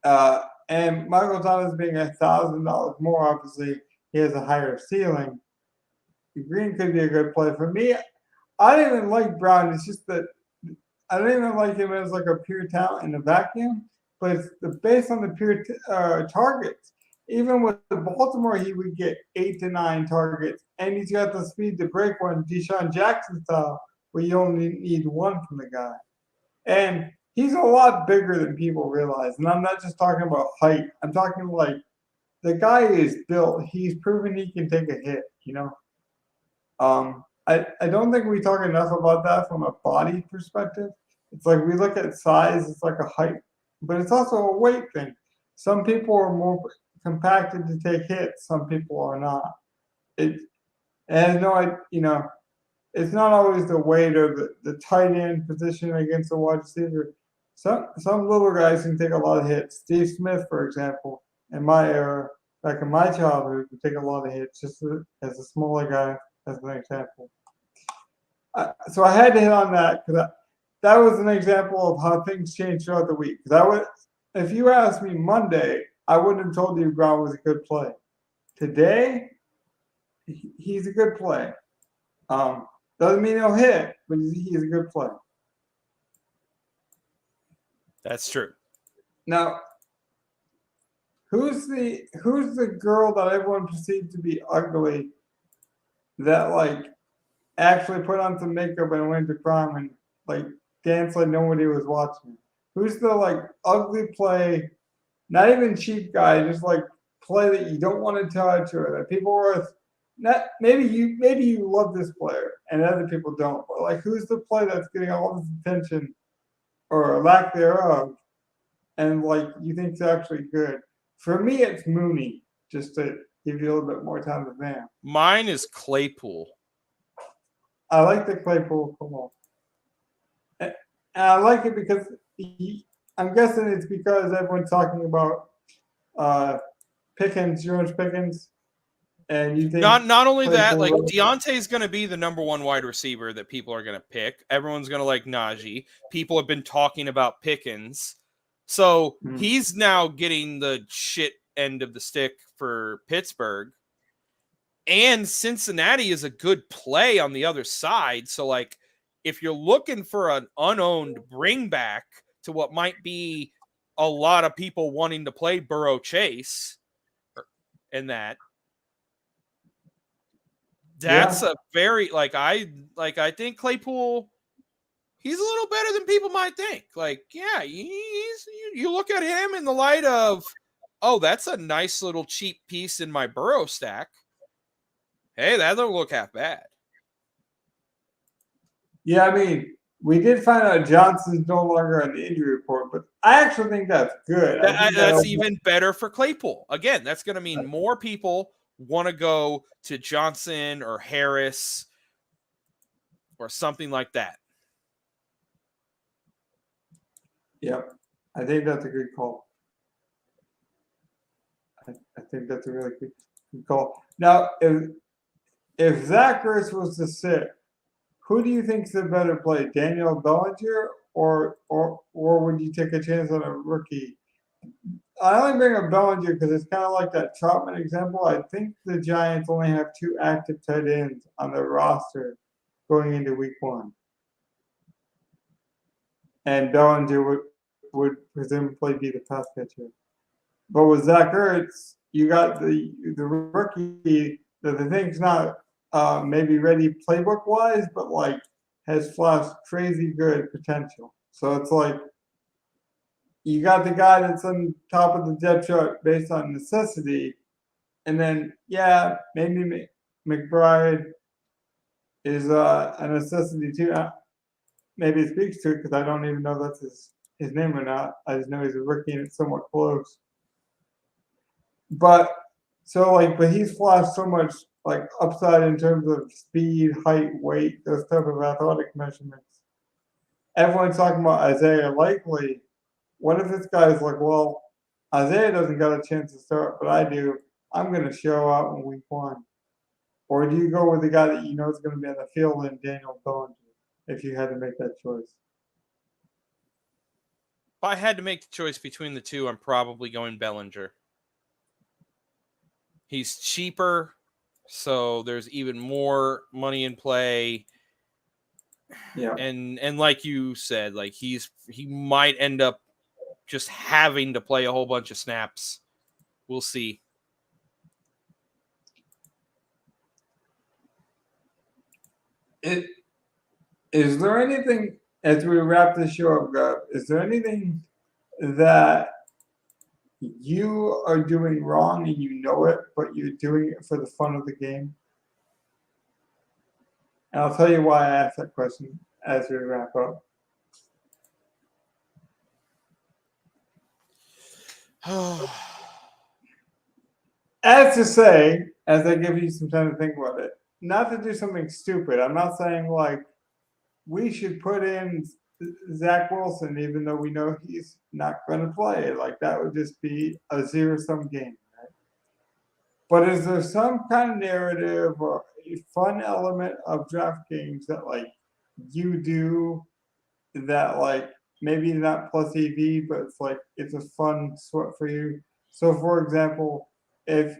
and Michael Thomas being $1,000 more, obviously he has a higher ceiling. Green could be a good play for me. I don't even like Brown. It's just that I don't even like him as like a pure talent in a vacuum. But it's based on the pure targets. Even with Baltimore, he would get 8 to 9 targets, and he's got the speed to break one, Deshaun Jackson style, where you only need one from the guy. And he's a lot bigger than people realize. And I'm not just talking about height. I'm talking like the guy is built. He's proven he can take a hit, you know. I don't think we talk enough about that from a body perspective. It's like we look at size, it's like a height, but it's also a weight thing. Some people are more compacted to take hits, some people are not. It and no, it's not always the weight or the tight end position against a wide receiver. Some little guys can take a lot of hits. Steve Smith, for example, in my era, back in my childhood, could take a lot of hits just as a smaller guy, as an example. So I had to hit on that because that was an example of how things change throughout the week. Because if you asked me Monday, I wouldn't have told you Brown was a good play. Today, he's a good play. Doesn't mean he'll hit, but he's a good play. That's true. Now, who's the girl that everyone perceived to be ugly that like actually put on some makeup and went to prom and like danced like nobody was watching? Who's the like ugly play? Not even cheap guy, just like play that you don't want to touch or that people are not. Maybe you love this player and other people don't. But like, who's the play that's getting all this attention or lack thereof, and like you think it's actually good? For me, it's Mooney. Just to give you a little bit more time to vamp. Mine is Claypool. I like the Claypool call. And I like it because I'm guessing it's because everyone's talking about Pickens, George Pickens, and you think not only that, like Claypool- Deontay's going to be the number one wide receiver that people are going to pick. Everyone's going to like Najee. People have been talking about Pickens, so he's now getting the shit end of the stick for Pittsburgh. And Cincinnati is a good play on the other side. So, like, if you're looking for an unowned bring back to what might be a lot of people wanting to play Burrow Chase and that's a very I think Claypool, he's a little better than people might think. Like, yeah, you look at him in the light of, oh, that's a nice little cheap piece in my Burrow stack. Hey, that don't look half bad. Yeah, I mean, We did find out Johnson's no longer on the injury report, but I actually think that's good. I think That's even better for Claypool. Again, that's going to mean more people want to go to Johnson or Harris or something like that. Yep. I think that's a good call. I think that's a really good call. Now, if Zach Ertz was to sit, who do you think's the better play, Daniel Bellinger or would you take a chance on a rookie? I only bring up Bellinger because it's kind of like that Troutman example. I think the Giants only have 2 active tight ends on their roster going into week 1. And Bellinger would presumably be the pass catcher. But with Zach Ertz, you got the rookie that I think's not maybe ready playbook wise, but like has flashed crazy good potential. So it's like you got the guy that's on top of the depth chart based on necessity, and then maybe McBride is a necessity too. Maybe it speaks to it because I don't even know that's his name or not. I just know he's a rookie and it's somewhat close. But he's flashed so much like upside in terms of speed, height, weight, those type of athletic measurements. Everyone's talking about Isaiah Likely. What if this guy's like, well, Isaiah doesn't got a chance to start, but I do. I'm going to show out in week 1. Or do you go with the guy that you know is going to be on the field in Daniel Bellinger if you had to make that choice? If I had to make the choice between the two, I'm probably going Bellinger. He's cheaper, so there's even more money in play. Yeah. And like you said, like he might end up just having to play a whole bunch of snaps. We'll see. Is there anything, as we wrap this show up, is there anything that you are doing wrong and you know it, but you're doing it for the fun of the game? And I'll tell you why I asked that question as we wrap up. As to say, as I give you some time to think about it, not to do something stupid. I'm not saying like we should put in Zach Wilson, even though we know he's not going to play. Like that would just be a zero-sum game, right? But is there some kind of narrative or a fun element of DraftKings that like you do that like maybe not plus EV, but it's like it's a fun sweat for you? So, for example, if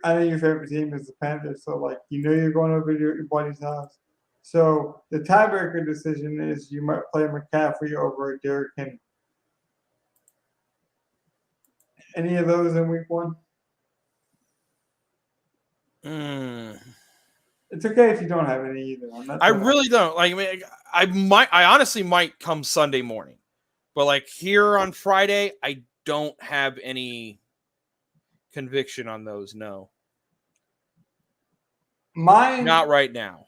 I know your favorite team is the Panthers, so like you know you're going over to your buddy's house. So the tiebreaker decision is you might play McCaffrey over Derrick Henry. Any of those in week 1? It's okay if you don't have any either. I really don't. Like, I mean, I honestly might come Sunday morning, but like here on Friday, I don't have any conviction on those. No, mine. Not right now.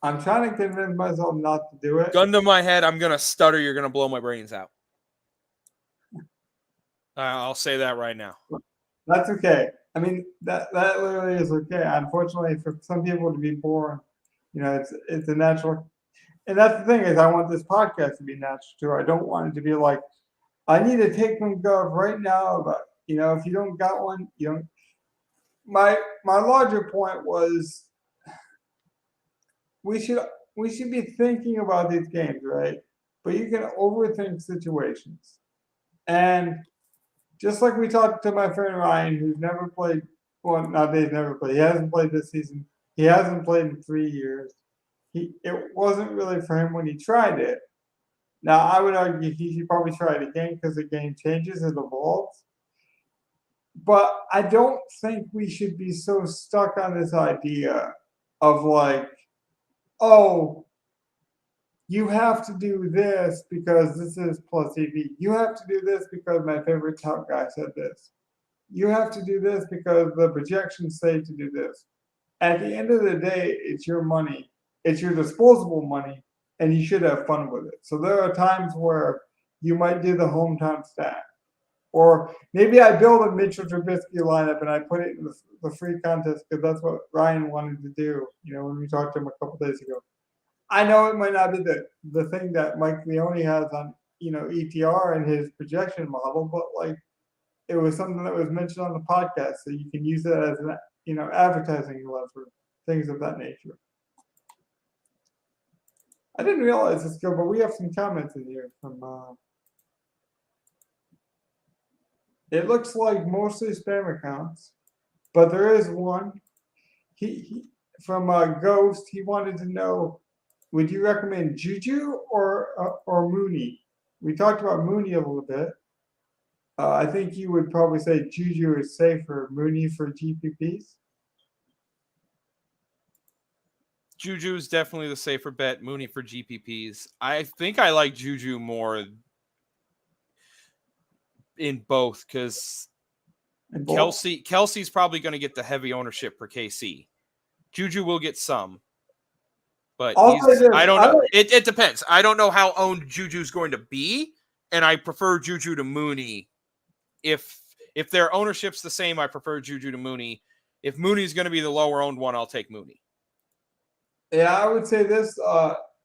I'm trying to convince myself not to do it. Gun to my head, I'm gonna stutter. You're gonna blow my brains out. I'll say that right now. That's okay. I mean, that literally is okay. Unfortunately, for some people to be born, it's a natural. And that's the thing is, I want this podcast to be natural too. I don't want it to be like, I need to take one gov right now. But if you don't got one, you don't. My larger point was, we should be thinking about these games, right? But you can overthink situations, and just like we talked to my friend Ryan, who's never played. Well, not that he's never played. He hasn't played this season. He hasn't played in 3 years. It wasn't really for him when he tried it. Now, I would argue he should probably try it again because the game changes, it evolves. But I don't think we should be so stuck on this idea of like, oh, you have to do this because this is plus EV. You have to do this because my favorite top guy said this. You have to do this because the projections say to do this. At the end of the day, it's your money. It's your disposable money. and you should have fun with it. So there are times where you might do the hometown stack. Or maybe I build a Mitchell Trubisky lineup and I put it in the free contest because that's what Ryan wanted to do, when we talked to him a couple days ago. I know it might not be the thing that Mike Leone has on, ETR and his projection model, but like it was something that was mentioned on the podcast, so you can use it as an, advertising lever, things of that nature. I didn't realize this, but we have some comments in here from. It looks like mostly spam accounts, but there is one. He from Ghost. He wanted to know, would you recommend Juju or Mooney? We talked about Mooney a little bit. I think you would probably say Juju is safer. Mooney for GPPs. Juju is definitely the safer bet. Mooney for GPPs. I think I like Juju more in both because Kelsey's probably going to get the heavy ownership for KC. Juju will get some, but I don't know. It depends. I don't know how owned Juju's going to be, and I prefer Juju to Mooney. If their ownership's the same, I prefer Juju to Mooney. If Mooney's going to be the lower owned one, I'll take Mooney. Yeah, I would say this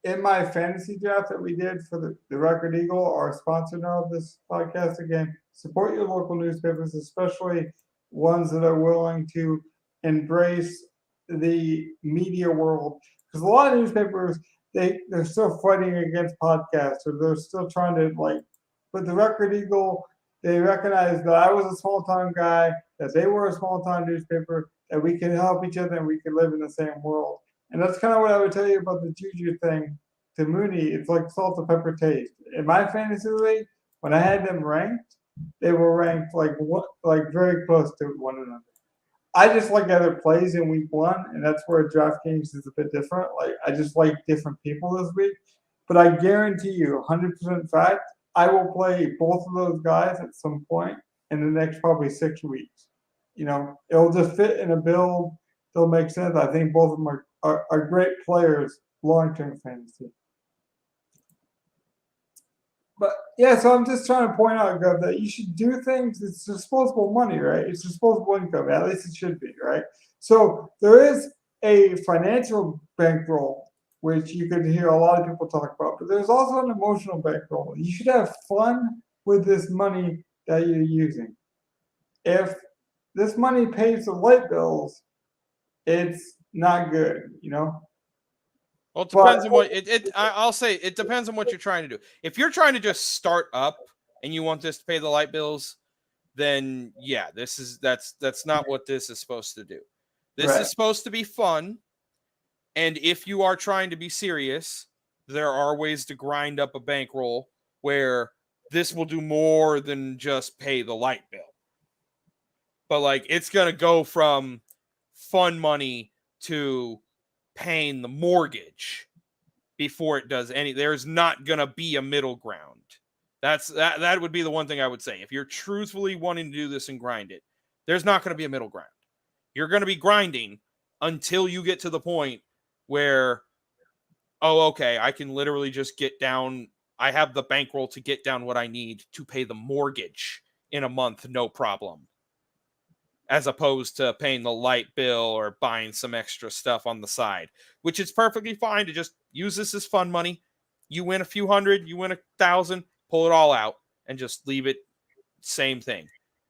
in my fantasy draft that we did for the Record Eagle, our sponsor now of this podcast. Again, support your local newspapers, especially ones that are willing to embrace the media world. Because a lot of newspapers, they're still fighting against podcasts, or they're still trying to But the Record Eagle, they recognize that I was a small town guy, that they were a small town newspaper, that we can help each other and we can live in the same world. And that's kind of what I would tell you about the Juju thing to Mooney. It's like salt and pepper taste. In my fantasy league, when I had them ranked, they were ranked like very close to one another. I just like other plays in week one, and that's where DraftKings is a bit different. Like I just like different people this week. But I guarantee you, 100% fact, I will play both of those guys at some point in the next probably 6 weeks. It'll just fit in a build. They'll make sense. I think both of them are great players long-term fantasy. But yeah, so I'm just trying to point out, Gov, that you should do things. It's disposable money, right? It's disposable income. At least it should be, right? So there is a financial bankroll, which you could hear a lot of people talk about, but there's also an emotional bankroll. You should have fun with this money that you're using. If this money pays the light bills, it's not good, Well, it depends on what I'll say. It depends on what you're trying to do. If you're trying to just start up and you want this to pay the light bills, then yeah, that's not what this is supposed to do. This is supposed to be fun. And if you are trying to be serious, there are ways to grind up a bankroll where this will do more than just pay the light bill. But it's going to go from fun money to paying the mortgage before it does any. There's not going to be a middle ground. That would be the one thing I would say. If you're truthfully wanting to do this and grind it, there's not going to be a middle ground. You're going to be grinding until you get to the point where, okay, I can literally just get down. I have the bankroll to get down what I need to pay the mortgage in a month, no problem. As opposed to paying the light bill or buying some extra stuff on the side, which is perfectly fine to just use this as fun money. You win a few hundred, you win 1,000, pull it all out and just leave it. Same thing.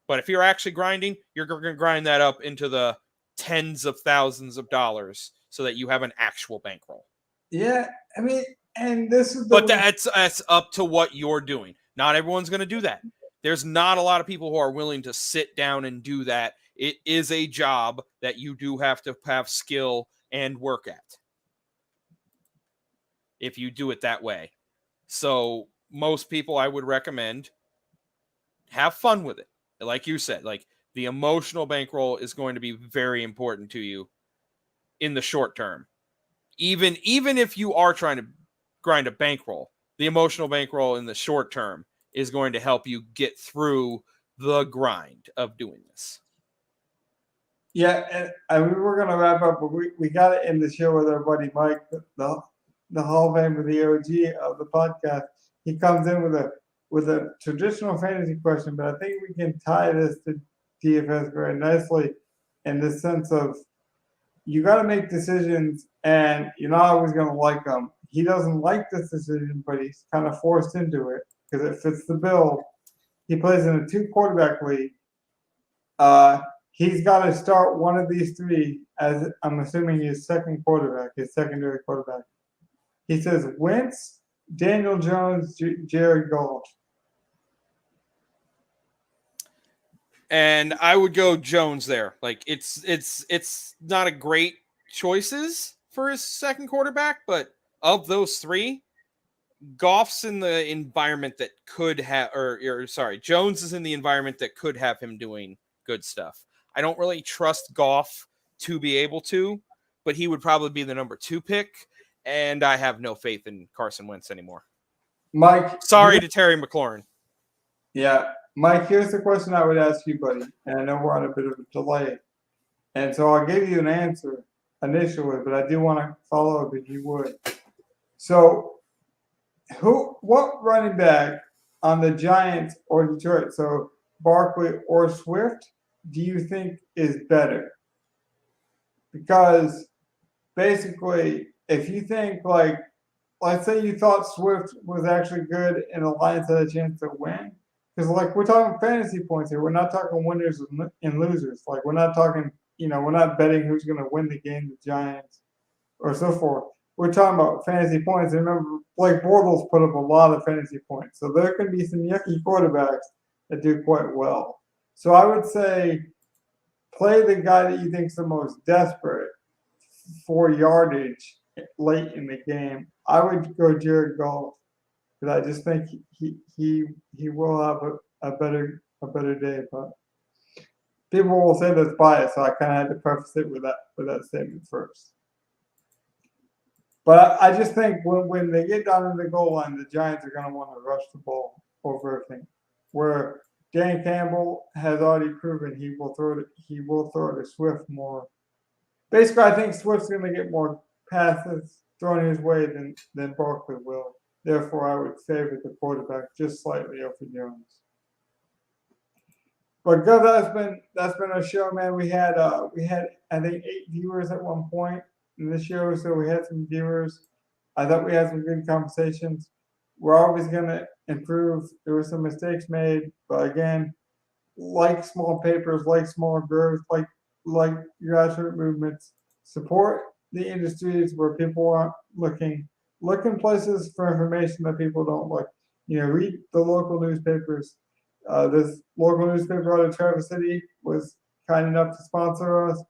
But if you're actually grinding, you're going to grind that up into the tens of thousands of dollars so that you have an actual bankroll. Yeah, I mean, and this is but that's up to what you're doing. Not everyone's going to do that. There's not a lot of people who are willing to sit down and do that. It is a job that you do have to have skill and work at if you do it that way. So most people, I would recommend have fun with it. Like you said, the emotional bankroll is going to be very important to you in the short term. Even if you are trying to grind a bankroll, the emotional bankroll in the short term is going to help you get through the grind of doing this. Yeah, and I mean, we're going to wrap up, but we got to end the show with our buddy Mike. the Hall of Famer, the OG of the podcast. He comes in with a traditional fantasy question, but I think we can tie this to DFS very nicely in the sense of you got to make decisions, and you're not always going to like them. He doesn't like this decision, but he's kind of forced into it because it fits the bill. He plays in a 2-quarterback league. He's got to start one of these three, as I'm assuming his second quarterback, his secondary quarterback. He says Wentz, Daniel Jones, Jared Goff. And I would go Jones there. Like it's not a great choices for his second quarterback, but of those three, Goff's in the environment that could have, or sorry, Jones is in the environment that could have him doing good stuff. I don't really trust Goff to be able to, but he would probably be the number 2 pick, and I have no faith in Carson Wentz anymore. Mike, sorry to Terry McLaurin. Yeah, Mike, here's the question I would ask you, buddy. And I know we're on a bit of a delay. And so I'll give you an answer initially, but I do want to follow up if you would. So what running back on the Giants or Detroit, so Barkley or Swift, do you think is better? Because basically, if you think let's say you thought Swift was actually good and the Lions had a chance to win, because we're talking fantasy points here. We're not talking winners and losers. We're not talking, we're not betting who's going to win the game, the Giants or so forth. We're talking about fantasy points. And remember, Blake Bortles put up a lot of fantasy points. So there can be some yucky quarterbacks that do quite well. So I would say play the guy that you think is the most desperate for yardage late in the game. I would go Jared Goff because I just think he will have a better day. But people will say that's biased, so I kind of had to preface it with that statement first. But I just think when they get down to the goal line, the Giants are going to want to rush the ball over everything. Where Dan Campbell has already proven he will throw it to Swift more. Basically, I think Swift's going to get more passes thrown his way than Barkley will. Therefore, I would favor the quarterback just slightly over Jones. But Gus, that's been our show, man. We had I think 8 viewers at one point in the show, so we had some viewers. I thought we had some good conversations. We're always gonna improve. There were some mistakes made, but again, like small papers, like small growth, like grassroots movements, support the industries where people aren't looking. Look in places for information that people don't look. Read the local newspapers. This local newspaper out of Traverse City was kind enough to sponsor us,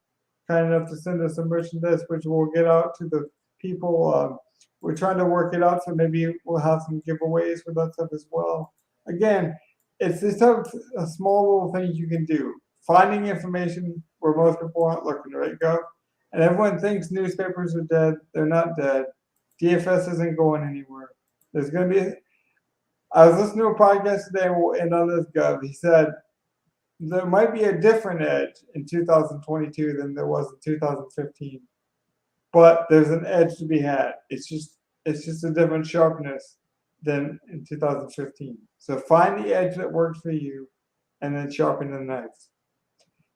kind enough to send us some merchandise, which we'll get out to the people. We're trying to work it out, so maybe we'll have some giveaways for that stuff as well. Again, it's this type of small little things you can do. Finding information where most people aren't looking, right, Go? And everyone thinks newspapers are dead. They're not dead. DFS isn't going anywhere. There's going to be. I was listening to a podcast today, and we'll end on this, Gov. He said there might be a different edge in 2022 than there was in 2015, but there's an edge to be had. It's just a different sharpness than in 2015. So find the edge that works for you, and then sharpen the knife.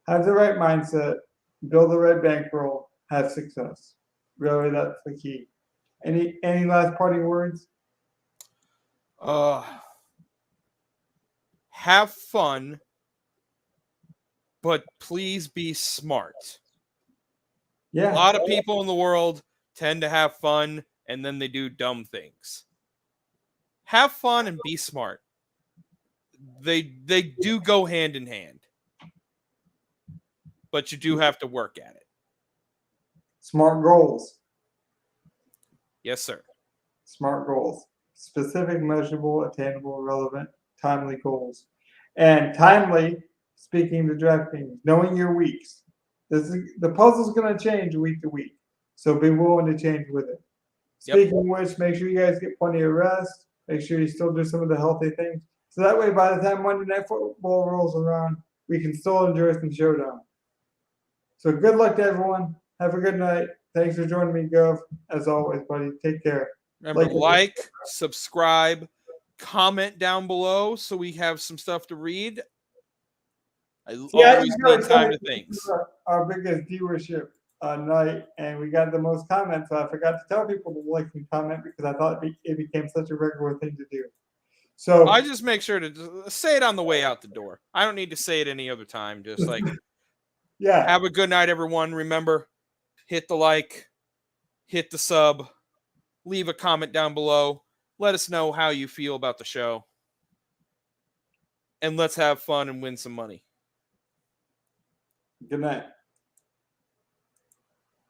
Have the right mindset, build the right bankroll, have success. Really, that's the key. Any last parting words? Have fun, but please be smart. Yeah. A lot of people in the world tend to have fun and then they do dumb things. Have fun and be smart. They do go hand in hand. But you do have to work at it. Smart goals. Yes, sir. Smart goals. Specific, measurable, attainable, relevant, timely goals. And timely, speaking to DraftKings, knowing your weeks. The puzzle's going to change week to week. So be willing to change with it. Speaking of which, make sure you guys get plenty of rest. Make sure you still do some of the healthy things. So that way, by the time Monday Night Football rolls around, we can still enjoy some showdown. So good luck to everyone. Have a good night. Thanks for joining me, Gov. As always, buddy. Take care. Remember, subscribe, comment down below so we have some stuff to read. I always need time to think. This is our biggest viewership night, and we got the most comments. So I forgot to tell people to like and comment because I thought it became such a regular thing to do. So I just make sure to say it on the way out the door. I don't need to say it any other time. Just like, yeah. Have a good night, everyone. Remember, hit the like, hit the sub, leave a comment down below. Let us know how you feel about the show. And let's have fun and win some money. Good night.